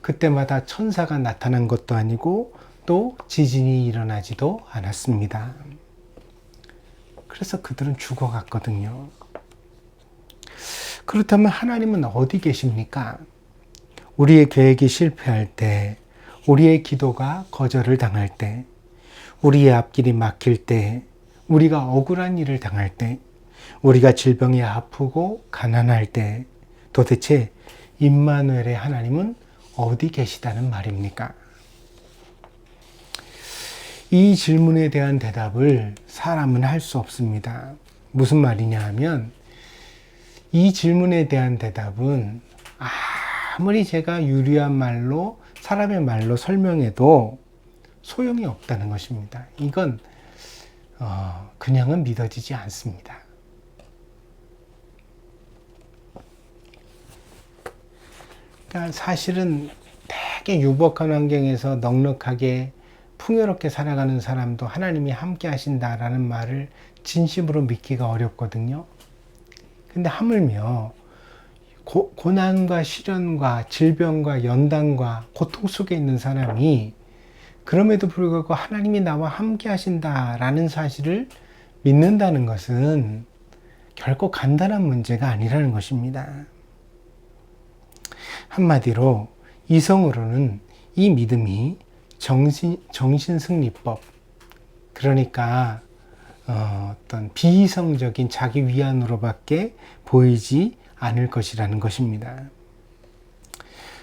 그때마다 천사가 나타난 것도 아니고 또 지진이 일어나지도 않았습니다. 그래서 그들은 죽어갔거든요. 그렇다면 하나님은 어디 계십니까? 우리의 계획이 실패할 때, 우리의 기도가 거절을 당할 때, 우리의 앞길이 막힐 때, 우리가 억울한 일을 당할 때, 우리가 질병에 아프고 가난할 때 도대체 임마누엘의 하나님은 어디 계시다는 말입니까? 이 질문에 대한 대답을 사람은 할 수 없습니다. 무슨 말이냐 하면 이 질문에 대한 대답은 아무리 제가 유리한 말로 사람의 말로 설명해도 소용이 없다는 것입니다. 이건 그냥은 믿어지지 않습니다. 그러니까 사실은 되게 유복한 환경에서 넉넉하게 풍요롭게 살아가는 사람도 하나님이 함께 하신다라는 말을 진심으로 믿기가 어렵거든요. 근데 하물며 고난과 시련과 질병과 연단과 고통 속에 있는 사람이 그럼에도 불구하고 하나님이 나와 함께 하신다라는 사실을 믿는다는 것은 결코 간단한 문제가 아니라는 것입니다. 한마디로 이성으로는 이 믿음이 정신승리법, 그러니까 어떤 비이성적인 자기 위안으로밖에 보이지 않을 것이라는 것입니다.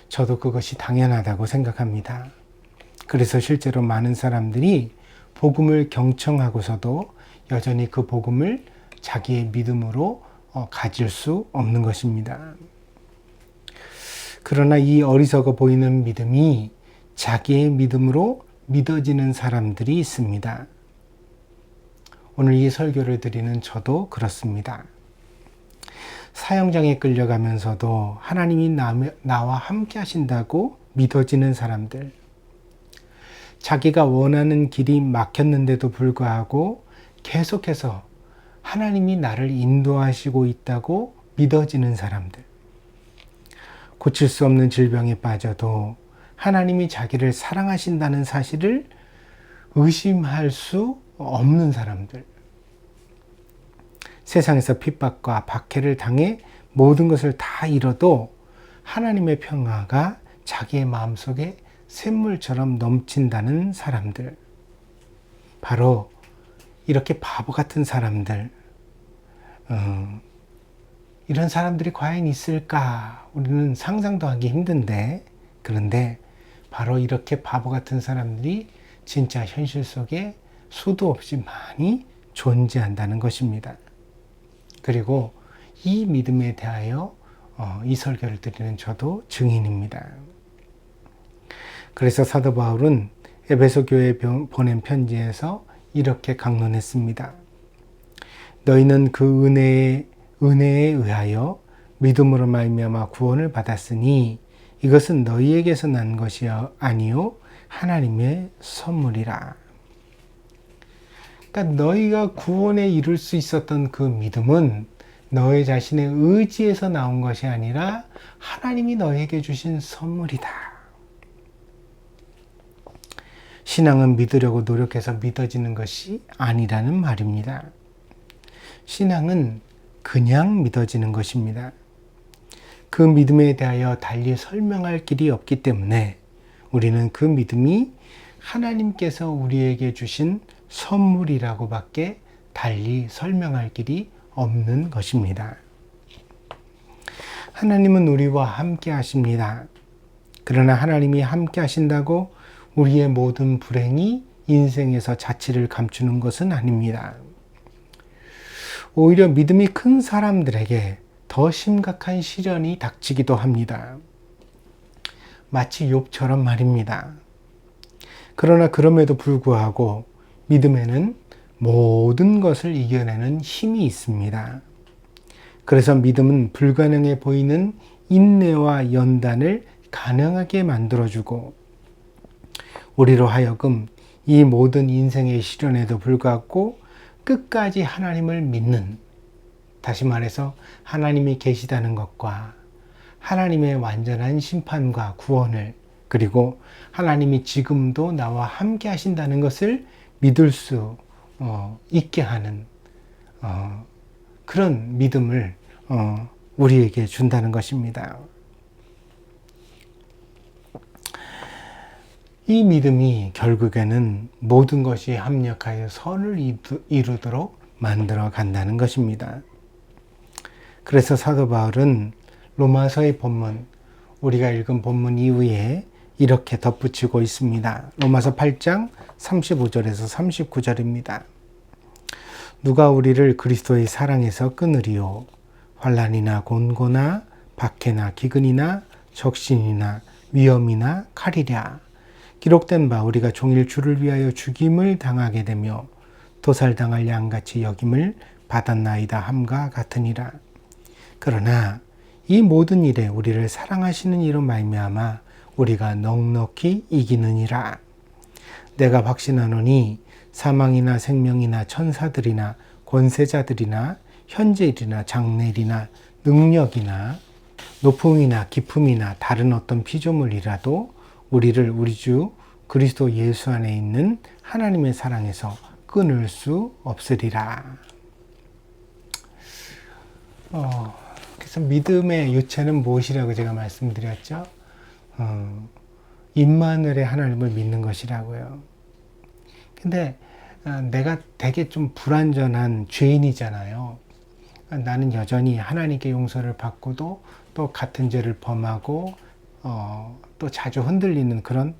저도 그것이 당연하다고 생각합니다. 그래서 실제로 많은 사람들이 복음을 경청하고서도 여전히 그 복음을 자기의 믿음으로 가질 수 없는 것입니다. 그러나 이 어리석어 보이는 믿음이 자기의 믿음으로 믿어지는 사람들이 있습니다. 오늘 이 설교를 드리는 저도 그렇습니다. 사형장에 끌려가면서도 하나님이 나와 함께 하신다고 믿어지는 사람들, 자기가 원하는 길이 막혔는데도 불구하고 계속해서 하나님이 나를 인도하시고 있다고 믿어지는 사람들, 고칠 수 없는 질병에 빠져도 하나님이 자기를 사랑하신다는 사실을 의심할 수 없는 사람들, 세상에서 핍박과 박해를 당해 모든 것을 다 잃어도 하나님의 평화가 자기의 마음속에 샘물처럼 넘친다는 사람들, 바로 이렇게 바보 같은 사람들, 이런 사람들이 과연 있을까? 우리는 상상도 하기 힘든데, 그런데 바로 이렇게 바보 같은 사람들이 진짜 현실 속에 수도 없이 많이 존재한다는 것입니다. 그리고 이 믿음에 대하여 이 설교를 드리는 저도 증인입니다. 그래서 사도 바울은 에베소 교회에 보낸 편지에서 이렇게 강론했습니다. 너희는 그 은혜에 의하여 믿음으로 말미암아 구원을 받았으니 이것은 너희에게서 난 것이 아니요 하나님의 선물이라. 그러니까 너희가 구원에 이룰 수 있었던 그 믿음은 너희 자신의 의지에서 나온 것이 아니라 하나님이 너희에게 주신 선물이다. 신앙은 믿으려고 노력해서 믿어지는 것이 아니라는 말입니다. 신앙은 그냥 믿어지는 것입니다. 그 믿음에 대하여 달리 설명할 길이 없기 때문에 우리는 그 믿음이 하나님께서 우리에게 주신 선물이라고 밖에 달리 설명할 길이 없는 것입니다. 하나님은 우리와 함께 하십니다. 그러나 하나님이 함께 하신다고 우리의 모든 불행이 인생에서 자취를 감추는 것은 아닙니다. 오히려 믿음이 큰 사람들에게 더 심각한 시련이 닥치기도 합니다. 마치 욥처럼 말입니다. 그러나 그럼에도 불구하고 믿음에는 모든 것을 이겨내는 힘이 있습니다. 그래서 믿음은 불가능해 보이는 인내와 연단을 가능하게 만들어주고 우리로 하여금 이 모든 인생의 시련에도 불구하고 끝까지 하나님을 믿는, 다시 말해서 하나님이 계시다는 것과 하나님의 완전한 심판과 구원을, 그리고 하나님이 지금도 나와 함께 하신다는 것을 믿을 수 있게 하는 그런 믿음을 우리에게 준다는 것입니다. 이 믿음이 결국에는 모든 것이 합력하여 선을 이루도록 만들어 간다는 것입니다. 그래서 사도 바울은 로마서의 본문, 우리가 읽은 본문 이후에 이렇게 덧붙이고 있습니다. 로마서 8장 35절에서 39절입니다. 누가 우리를 그리스도의 사랑에서 끊으리요? 환난이나 곤고나 박해나 기근이나 적신이나 위험이나 칼이랴. 기록된 바 우리가 종일 주를 위하여 죽임을 당하게 되며 도살당할 양같이 여김을 받았나이다 함과 같으니라. 그러나 이 모든 일에 우리를 사랑하시는 이로 말미암아 우리가 넉넉히 이기느니라. 내가 확신하노니 사망이나 생명이나 천사들이나 권세자들이나 현재일이나 장래일이나 능력이나 높음이나 깊음이나 다른 어떤 피조물이라도 우리를 우리 주 그리스도 예수 안에 있는 하나님의 사랑에서 끊을 수 없으리라. 그래서 믿음의 요체는 무엇이라고 제가 말씀드렸죠? 임마누엘의 하나님을 믿는 것이라고요. 근데 내가 되게 좀 불완전한 죄인이잖아요. 나는 여전히 하나님께 용서를 받고도 또 같은 죄를 범하고 또 자주 흔들리는 그런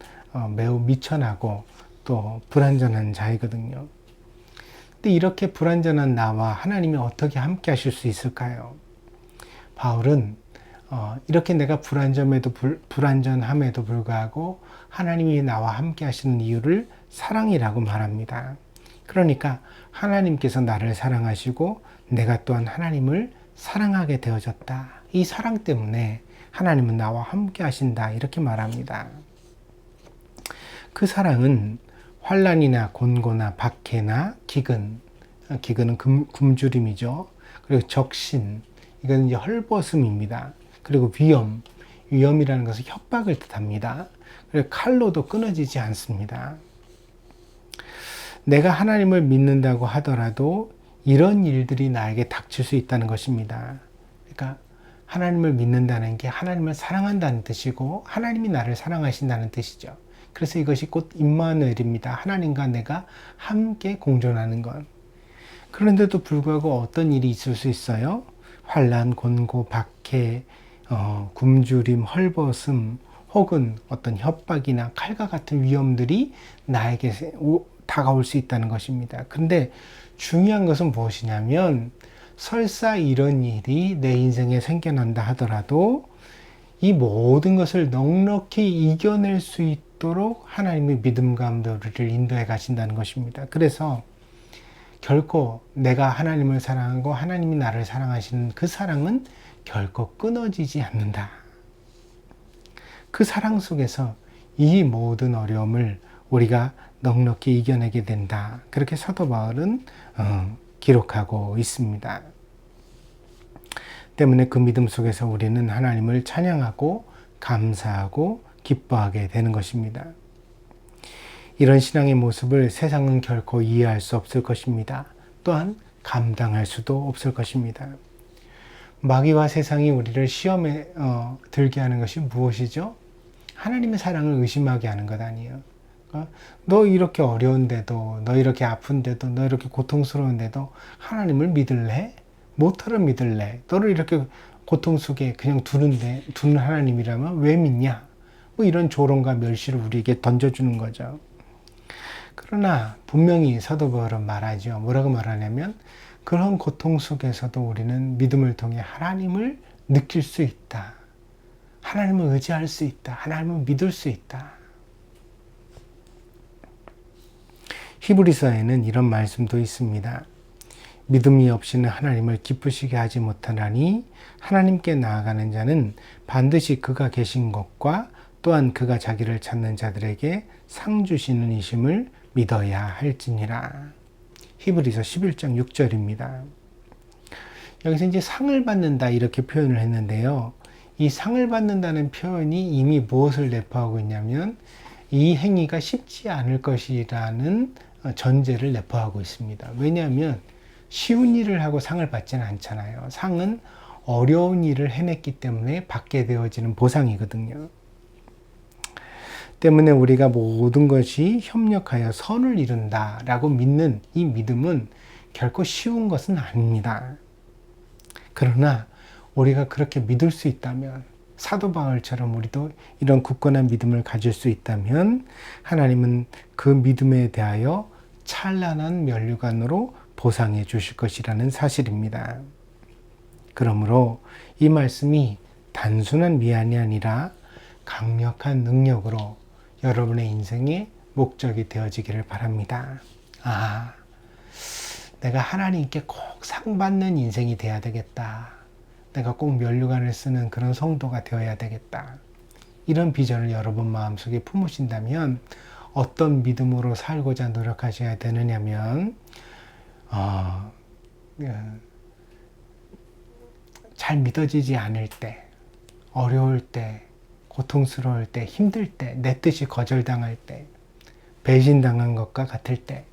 매우 미천하고 또 불완전한 자이거든요. 근데 이렇게 불완전한 나와 하나님이 어떻게 함께 하실 수 있을까요? 바울은 이렇게 내가 불완전함에도 불구하고 하나님이 나와 함께 하시는 이유를 사랑이라고 말합니다. 그러니까 하나님께서 나를 사랑하시고 내가 또한 하나님을 사랑하게 되어졌다. 이 사랑 때문에 하나님은 나와 함께 하신다. 이렇게 말합니다. 그 사랑은 환난이나 곤고나 박해나 기근, 기근은 굶주림이죠. 그리고 적신, 이건 이제 헐벗음입니다. 그리고 위험이라는 것은 협박을 뜻합니다. 그리고 칼로도 끊어지지 않습니다. 내가 하나님을 믿는다고 하더라도 이런 일들이 나에게 닥칠 수 있다는 것입니다. 그러니까 하나님을 믿는다는 게 하나님을 사랑한다는 뜻이고 하나님이 나를 사랑하신다는 뜻이죠. 그래서 이것이 곧 임마누엘입니다. 하나님과 내가 함께 공존하는 것. 그런데도 불구하고 어떤 일이 있을 수 있어요? 환난, 곤고, 박해, 굶주림, 헐벗음, 혹은 어떤 협박이나 칼과 같은 위험들이 나에게 다가올 수 있다는 것입니다. 그런데 중요한 것은 무엇이냐면 설사 이런 일이 내 인생에 생겨난다 하더라도 이 모든 것을 넉넉히 이겨낼 수 있도록 하나님의 믿음 가운데 우리를 인도해 가신다는 것입니다. 그래서 결코 내가 하나님을 사랑하고 하나님이 나를 사랑하시는 그 사랑은 결코 끊어지지 않는다. 그 사랑 속에서 이 모든 어려움을 우리가 넉넉히 이겨내게 된다. 그렇게 사도 바울은 기록하고 있습니다. 때문에 그 믿음 속에서 우리는 하나님을 찬양하고 감사하고 기뻐하게 되는 것입니다. 이런 신앙의 모습을 세상은 결코 이해할 수 없을 것입니다. 또한 감당할 수도 없을 것입니다. 마귀와 세상이 우리를 시험에 들게 하는 것이 무엇이죠? 하나님의 사랑을 의심하게 하는 것 아니에요. 너 이렇게 어려운데도, 너 이렇게 아픈데도, 너 이렇게 고통스러운데도 하나님을 믿을래? 뭐하러 믿을래? 너를 이렇게 고통 속에 그냥 두는 하나님이라면 왜 믿냐? 뭐 이런 조롱과 멸시를 우리에게 던져주는 거죠. 그러나 분명히 사도 바울은 말하죠. 뭐라고 말하냐면 그런 고통 속에서도 우리는 믿음을 통해 하나님을 느낄 수 있다. 하나님을 의지할 수 있다. 하나님을 믿을 수 있다. 히브리서에는 이런 말씀도 있습니다. 믿음이 없이는 하나님을 기쁘시게 하지 못하나니 하나님께 나아가는 자는 반드시 그가 계신 것과 또한 그가 자기를 찾는 자들에게 상 주시는 이심을 믿어야 할지니라. 히브리서 11장 6절입니다. 여기서 이제 상을 받는다 이렇게 표현을 했는데요. 이 상을 받는다는 표현이 이미 무엇을 내포하고 있냐면 이 행위가 쉽지 않을 것이라는 전제를 내포하고 있습니다. 왜냐하면 쉬운 일을 하고 상을 받지는 않잖아요. 상은 어려운 일을 해냈기 때문에 받게 되어지는 보상이거든요. 때문에 우리가 모든 것이 협력하여 선을 이룬다라고 믿는 이 믿음은 결코 쉬운 것은 아닙니다. 그러나 우리가 그렇게 믿을 수 있다면, 사도 바울처럼 우리도 이런 굳건한 믿음을 가질 수 있다면 하나님은 그 믿음에 대하여 찬란한 면류관으로 보상해 주실 것이라는 사실입니다. 그러므로 이 말씀이 단순한 미안이 아니라 강력한 능력으로 여러분의 인생의 목적이 되어지기를 바랍니다. 내가 하나님께 꼭 상 받는 인생이 돼야 되겠다. 내가 꼭 면류관을 쓰는 그런 성도가 되어야 되겠다. 이런 비전을 여러분 마음속에 품으신다면 어떤 믿음으로 살고자 노력하셔야 되느냐면 잘 믿어지지 않을 때, 어려울 때, 고통스러울 때, 힘들 때, 내 뜻이 거절당할 때, 배신당한 것과 같을 때,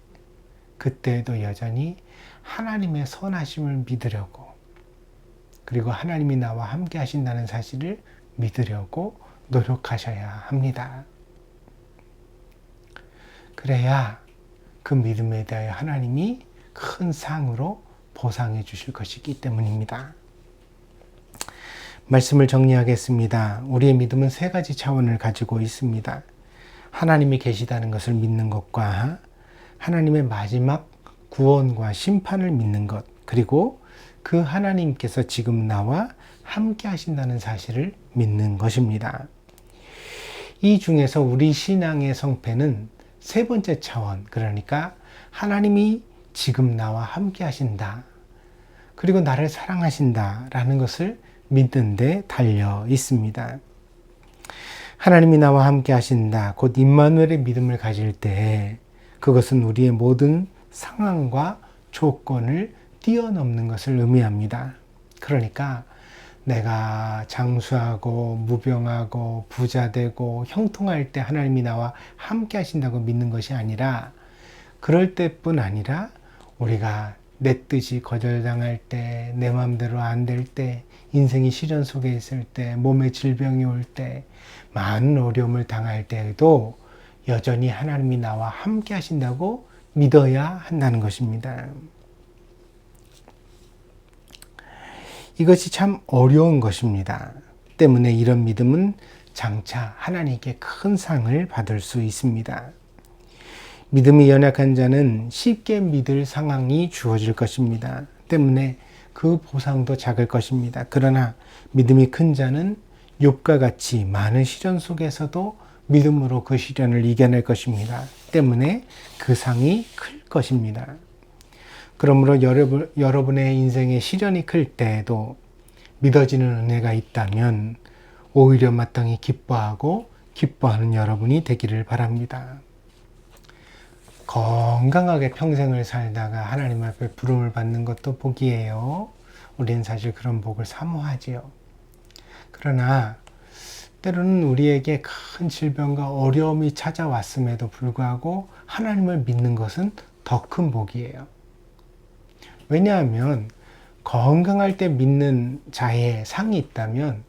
그때에도 여전히 하나님의 선하심을 믿으려고, 그리고 하나님이 나와 함께 하신다는 사실을 믿으려고 노력하셔야 합니다. 그래야 그 믿음에 대하여 하나님이 큰 상으로 보상해 주실 것이기 때문입니다. 말씀을 정리하겠습니다. 우리의 믿음은 세 가지 차원을 가지고 있습니다. 하나님이 계시다는 것을 믿는 것과 하나님의 마지막 구원과 심판을 믿는 것, 그리고 그 하나님께서 지금 나와 함께 하신다는 사실을 믿는 것입니다. 이 중에서 우리 신앙의 성패는 세 번째 차원, 그러니까 하나님이 지금 나와 함께 하신다, 그리고 나를 사랑하신다 라는 것을 믿는 데 달려 있습니다. 하나님이 나와 함께 하신다. 곧 임마누엘의 믿음을 가질 때 그것은 우리의 모든 상황과 조건을 뛰어넘는 것을 의미합니다. 그러니까 내가 장수하고 무병하고 부자되고 형통할 때 하나님이 나와 함께 하신다고 믿는 것이 아니라 그럴 때뿐 아니라 우리가 내 뜻이 거절당할 때, 내 마음대로 안 될 때, 인생이 시련 속에 있을 때, 몸에 질병이 올 때, 많은 어려움을 당할 때에도 여전히 하나님이 나와 함께 하신다고 믿어야 한다는 것입니다. 이것이 참 어려운 것입니다. 때문에 이런 믿음은 장차 하나님께 큰 상을 받을 수 있습니다. 믿음이 연약한 자는 쉽게 믿을 상황이 주어질 것입니다. 때문에 그 보상도 작을 것입니다. 그러나 믿음이 큰 자는 욥과 같이 많은 시련 속에서도 믿음으로 그 시련을 이겨낼 것입니다. 때문에 그 상이 클 것입니다. 그러므로 여러분의 인생에 시련이 클 때에도 믿어지는 은혜가 있다면 오히려 마땅히 기뻐하는 여러분이 되기를 바랍니다. 건강하게 평생을 살다가 하나님 앞에 부름을 받는 것도 복이에요. 우리는 사실 그런 복을 사모하지요. 그러나 때로는 우리에게 큰 질병과 어려움이 찾아왔음에도 불구하고 하나님을 믿는 것은 더 큰 복이에요. 왜냐하면 건강할 때 믿는 자의 상이 있다면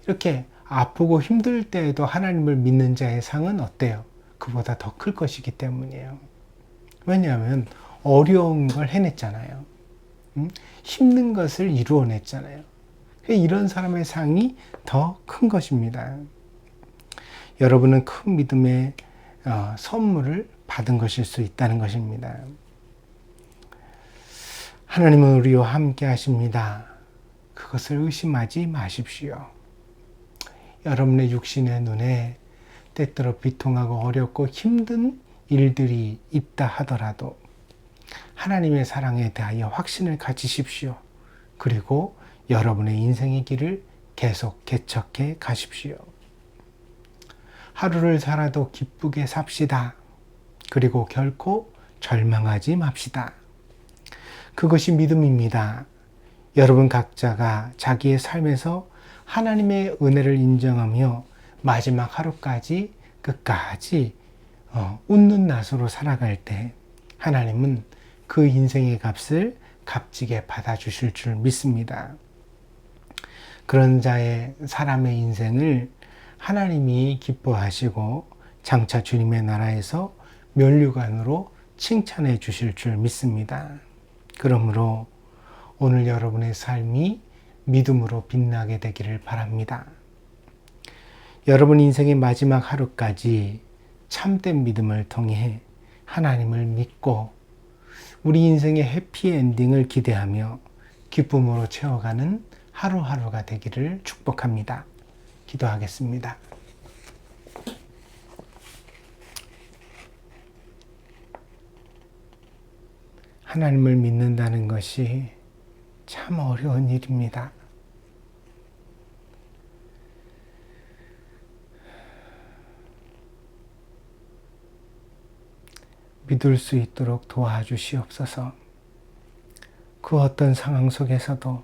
이렇게 아프고 힘들 때에도 하나님을 믿는 자의 상은 어때요? 그보다 더 클 것이기 때문이에요. 왜냐하면 어려운 걸 해냈잖아요. 힘든 것을 이루어냈잖아요. 이런 사람의 상이 더 큰 것입니다. 여러분은 큰 믿음의 선물을 받은 것일 수 있다는 것입니다. 하나님은 우리와 함께 하십니다. 그것을 의심하지 마십시오. 여러분의 육신의 눈에 때때로 비통하고 어렵고 힘든 일들이 있다 하더라도 하나님의 사랑에 대하여 확신을 가지십시오. 그리고 여러분의 인생의 길을 계속 개척해 가십시오. 하루를 살아도 기쁘게 삽시다. 그리고 결코 절망하지 맙시다. 그것이 믿음입니다. 여러분 각자가 자기의 삶에서 하나님의 은혜를 인정하며 마지막 하루까지 끝까지 웃는 낯으로 살아갈 때 하나님은 그 인생의 값을 값지게 받아주실 줄 믿습니다. 그런 자의 사람의 인생을 하나님이 기뻐하시고 장차 주님의 나라에서 면류관으로 칭찬해 주실 줄 믿습니다. 그러므로 오늘 여러분의 삶이 믿음으로 빛나게 되기를 바랍니다. 여러분 인생의 마지막 하루까지 참된 믿음을 통해 하나님을 믿고 우리 인생의 해피엔딩을 기대하며 기쁨으로 채워가는 하루하루가 되기를 축복합니다. 기도하겠습니다. 하나님을 믿는다는 것이 참 어려운 일입니다. 믿을 수 있도록 도와주시옵소서. 그 어떤 상황 속에서도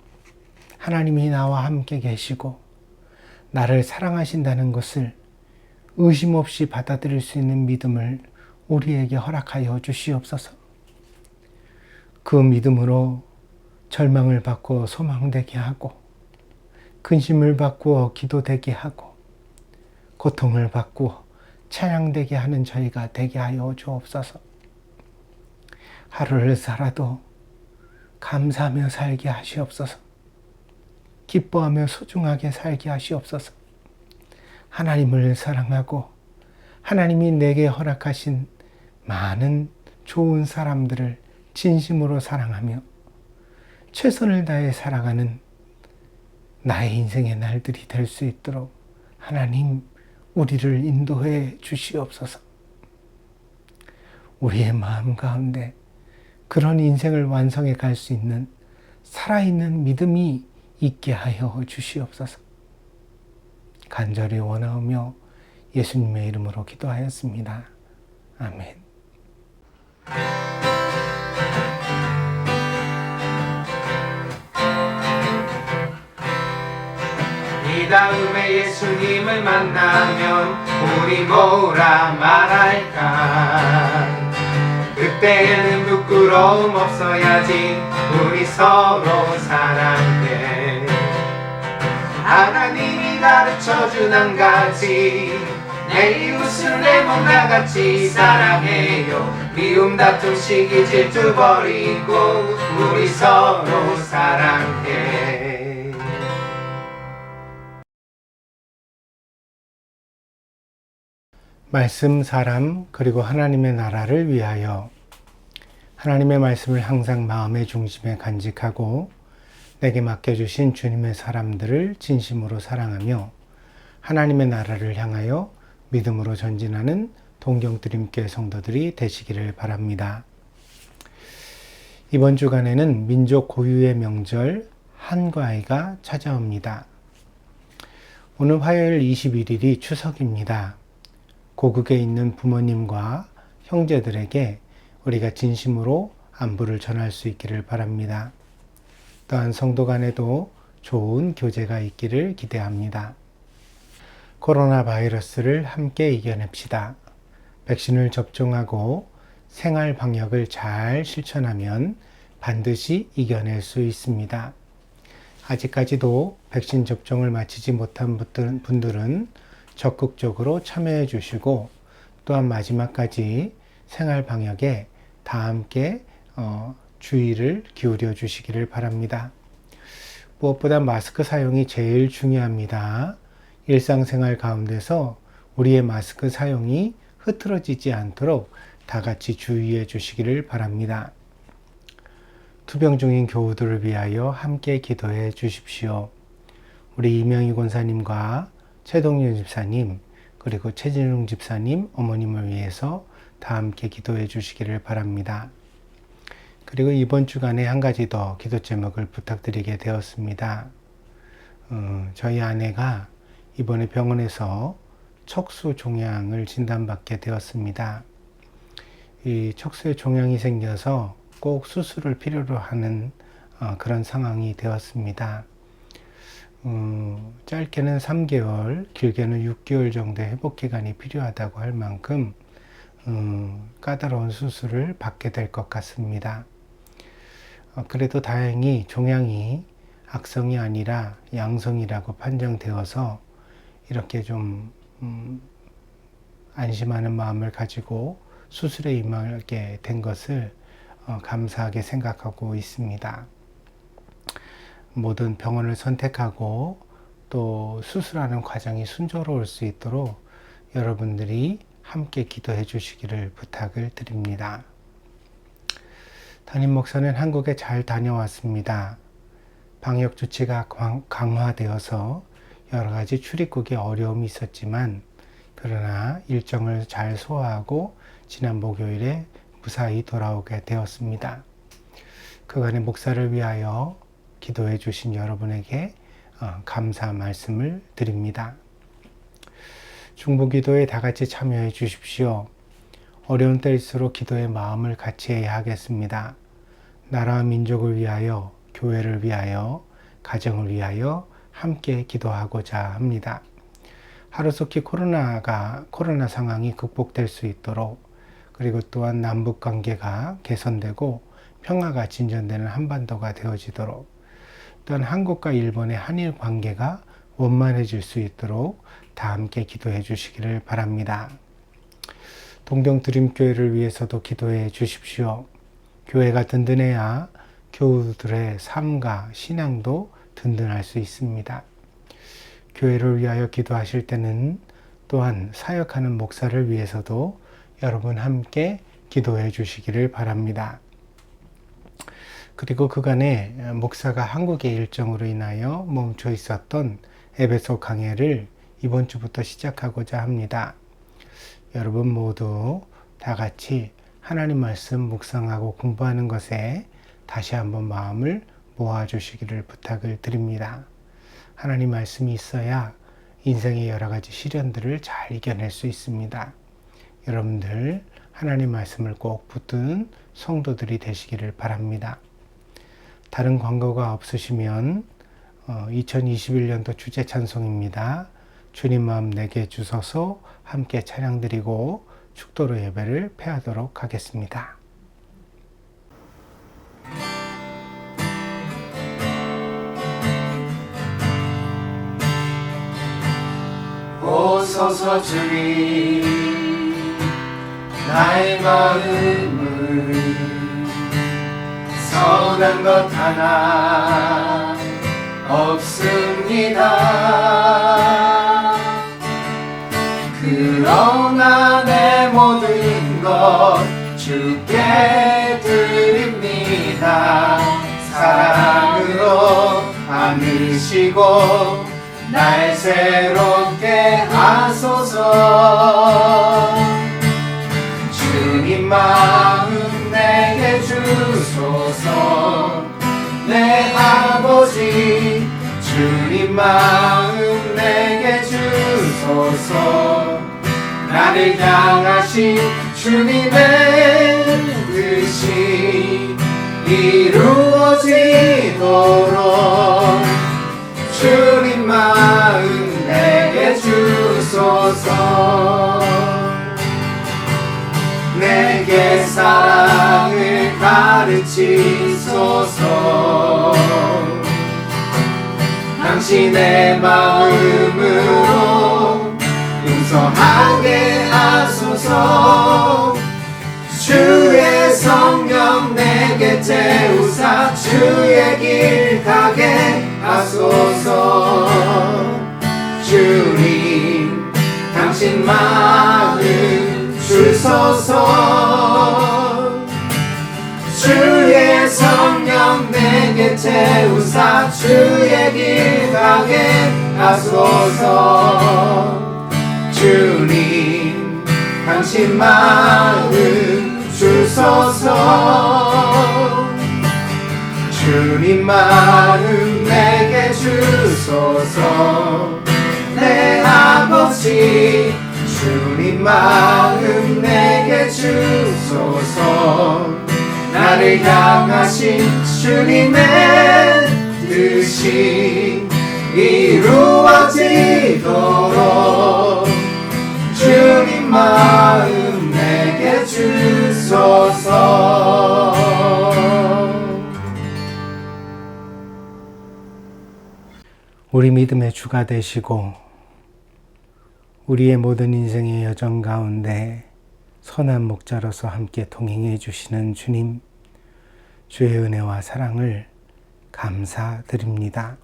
하나님이 나와 함께 계시고 나를 사랑하신다는 것을 의심 없이 받아들일 수 있는 믿음을 우리에게 허락하여 주시옵소서. 그 믿음으로 절망을 바꾸어 소망되게 하고 근심을 바꾸어 기도되게 하고 고통을 바꾸어 찬양되게 하는 저희가 되게 하여 주옵소서. 하루를 살아도 감사하며 살게 하시옵소서. 기뻐하며 소중하게 살게 하시옵소서. 하나님을 사랑하고 하나님이 내게 허락하신 많은 좋은 사람들을 진심으로 사랑하며 최선을 다해 살아가는 나의 인생의 날들이 될 수 있도록 하나님 우리를 인도해 주시옵소서. 우리의 마음 가운데 그런 인생을 완성해 갈 수 있는 살아있는 믿음이 있게 하여 주시옵소서. 간절히 원하오며 예수님의 이름으로 기도하였습니다. 아멘. 이 다음에 예수님을 만나면 우리 뭐라 말할까? 그때에는 부끄러움 없어야지. 우리 서로 사랑해. 하나님이 가르쳐준 한 가지, 내 이웃을 내 몸과 같이 사랑해요. 미움 다툼 시기 질투 버리고 우리 서로 사랑해. 말씀, 사람, 그리고 하나님의 나라를 위하여. 하나님의 말씀을 항상 마음의 중심에 간직하고 내게 맡겨주신 주님의 사람들을 진심으로 사랑하며 하나님의 나라를 향하여 믿음으로 전진하는 동경드림교회 성도들이 되시기를 바랍니다. 이번 주간에는 민족 고유의 명절 한과이가 찾아옵니다. 오늘 화요일 21일이 추석입니다. 고국에 있는 부모님과 형제들에게 우리가 진심으로 안부를 전할 수 있기를 바랍니다. 또한 성도 간에도 좋은 교제가 있기를 기대합니다. 코로나 바이러스를 함께 이겨냅시다. 백신을 접종하고 생활 방역을 잘 실천하면 반드시 이겨낼 수 있습니다. 아직까지도 백신 접종을 마치지 못한 분들은 적극적으로 참여해 주시고 또한 마지막까지 생활 방역에 다 함께 주의를 기울여 주시기를 바랍니다. 무엇보다 마스크 사용이 제일 중요합니다. 일상생활 가운데서 우리의 마스크 사용이 흐트러지지 않도록 다 같이 주의해 주시기를 바랍니다. 투병 중인 교우들을 위하여 함께 기도해 주십시오. 우리 이명희 권사님과 최동윤 집사님, 그리고 최진웅 집사님, 어머님을 위해서 다 함께 기도해 주시기를 바랍니다. 그리고 이번 주간에 한 가지 더 기도 제목을 부탁드리게 되었습니다. 저희 아내가 이번에 병원에서 척수 종양을 진단받게 되었습니다. 이 척수에 종양이 생겨서 꼭 수술을 필요로 하는 그런 상황이 되었습니다. 짧게는 3개월, 길게는 6개월 정도의 회복 기간이 필요하다고 할 만큼 까다로운 수술을 받게 될 것 같습니다. 그래도 다행히 종양이 악성이 아니라 양성이라고 판정되어서 이렇게 좀 안심하는 마음을 가지고 수술에 임하게 된 것을 감사하게 생각하고 있습니다. 모든 병원을 선택하고 또 수술하는 과정이 순조로울 수 있도록 여러분들이 함께 기도해 주시기를 부탁을 드립니다. 담임 목사는 한국에 잘 다녀왔습니다. 방역 조치가 강화되어서 여러 가지 출입국에 어려움이 있었지만 그러나 일정을 잘 소화하고 지난 목요일에 무사히 돌아오게 되었습니다. 그간의 목사를 위하여 기도해 주신 여러분에게 감사 말씀을 드립니다. 중보기도에 다 같이 참여해 주십시오. 어려운 때일수록 기도의 마음을 같이 해야 하겠습니다. 나라와 민족을 위하여, 교회를 위하여, 가정을 위하여 함께 기도하고자 합니다. 하루속히 코로나 상황이 극복될 수 있도록, 그리고 또한 남북 관계가 개선되고 평화가 진전되는 한반도가 되어지도록, 또한 한국과 일본의 한일 관계가 원만해질 수 있도록 다 함께 기도해 주시기를 바랍니다. 동경드림교회를 위해서도 기도해 주십시오. 교회가 든든해야 교우들의 삶과 신앙도 든든할 수 있습니다. 교회를 위하여 기도하실 때는 또한 사역하는 목사를 위해서도 여러분 함께 기도해 주시기를 바랍니다. 그리고 그간에 목사가 한국의 일정으로 인하여 멈춰 있었던 에베소 강해를 이번 주부터 시작하고자 합니다. 여러분 모두 다 같이 하나님 말씀 묵상하고 공부하는 것에 다시 한번 마음을 모아주시기를 부탁을 드립니다. 하나님 말씀이 있어야 인생의 여러 가지 시련들을 잘 이겨낼 수 있습니다. 여러분들 하나님 말씀을 꼭 붙든 성도들이 되시기를 바랍니다. 다른 광고가 없으시면 2021년도 주제 찬송입니다. 주님 마음 내게 주소서 함께 찬양드리고 축도로 예배를 폐하도록 하겠습니다. 오소서 주님 나의 마음을 선한 것 하나 없습니다. 그러나 내 모든 것 주께 드립니다. 사랑으로 안으시고 날 새롭게 하소서. 주님 마음 내게 주소서. 내 아버지 주님 마음 내게 주소서. 나를 향하신 주님의 뜻이 이루어지도록 주님 마음 내게 주소서. 내게 사랑을 가르치소서. 당신의 마음으로 용서하게 하소서. 주의 성령 내게 태우사 주의 길 가게 하소서. 주님 당신 마음 주소서. 주의 성령 내게 태우사 주의 길 가게 하소서. 주님 당신 마음 주소서. 주님 마음 내게 주소서. 내 아버지 주님 마음 내게 주소서. 나를 향하신 주님의 뜻이 이루어지도록 주님 마음 내게 주소서. 우리 믿음의 주가 되시고 우리의 모든 인생의 여정 가운데 선한 목자로서 함께 동행해 주시는 주님, 주의 은혜와 사랑을 감사드립니다.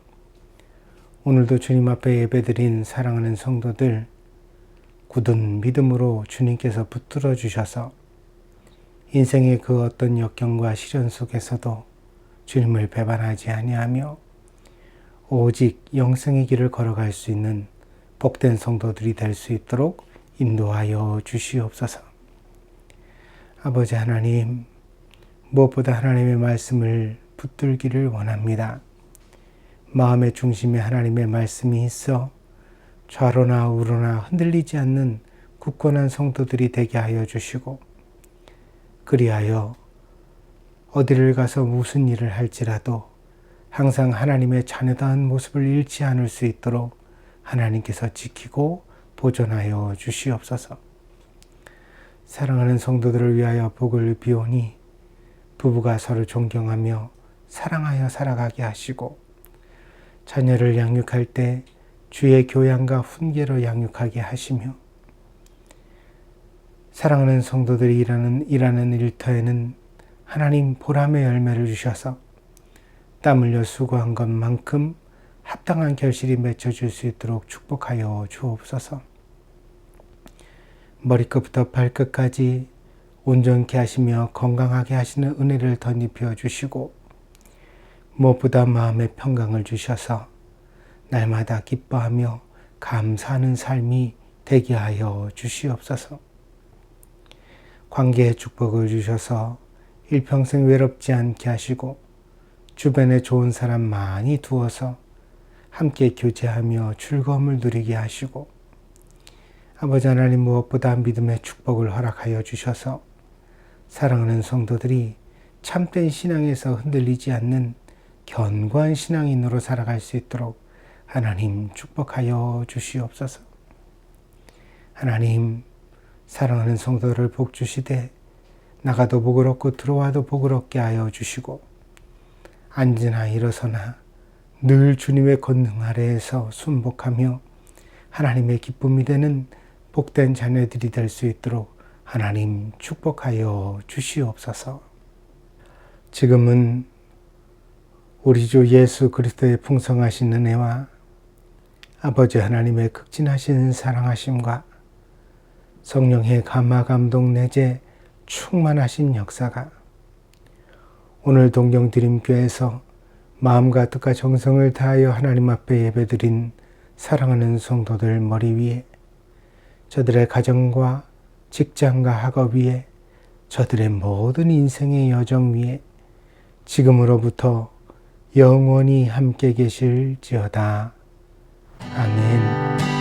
오늘도 주님 앞에 예배드린 사랑하는 성도들, 굳은 믿음으로 주님께서 붙들어 주셔서 인생의 그 어떤 역경과 시련 속에서도 주님을 배반하지 아니하며 오직 영생의 길을 걸어갈 수 있는 복된 성도들이 될 수 있도록 인도하여 주시옵소서. 아버지 하나님, 무엇보다 하나님의 말씀을 붙들기를 원합니다. 마음의 중심에 하나님의 말씀이 있어 좌로나 우로나 흔들리지 않는 굳건한 성도들이 되게 하여 주시고, 그리하여 어디를 가서 무슨 일을 할지라도 항상 하나님의 자녀다운 모습을 잃지 않을 수 있도록 하나님께서 지키고 보존하여 주시옵소서. 사랑하는 성도들을 위하여 복을 비오니 부부가 서로 존경하며 사랑하여 살아가게 하시고, 자녀를 양육할 때 주의 교양과 훈계로 양육하게 하시며, 사랑하는 성도들이 일하는 일터에는 하나님 보람의 열매를 주셔서 땀 흘려 수고한 것만큼 합당한 결실이 맺혀질 수 있도록 축복하여 주옵소서. 머리끝부터 발끝까지 온전케 하시며 건강하게 하시는 은혜를 덧입혀 주시고, 무엇보다 마음의 평강을 주셔서 날마다 기뻐하며 감사하는 삶이 되게 하여 주시옵소서. 관계의 축복을 주셔서 일평생 외롭지 않게 하시고 주변에 좋은 사람 많이 두어서 함께 교제하며 즐거움을 누리게 하시고 아버지 하나님 무엇보다 믿음의 축복을 허락하여 주셔서 사랑하는 성도들이 참된 신앙에서 흔들리지 않는 견고한 신앙인으로 살아갈 수 있도록 하나님 축복하여 주시옵소서. 하나님 사랑하는 성도를 복 주시되 나가도 복을 얻고 들어와도 복을 얻게 하여 주시고 앉으나 일어서나 늘 주님의 권능 아래에서 순복하며 하나님의 기쁨이 되는 복된 자녀들이 될 수 있도록 하나님 축복하여 주시옵소서. 지금은 우리 주 예수 그리스도의 풍성하신 은혜와 아버지 하나님의 극진하신 사랑하심과 성령의 감화 감동 내재 충만하신 역사가 오늘 동경드림교회에서 마음과 뜻과 정성을 다하여 하나님 앞에 예배드린 사랑하는 성도들 머리 위에, 저들의 가정과 직장과 학업 위에, 저들의 모든 인생의 여정 위에 지금으로부터 영원히 함께 계실지어다. 아멘.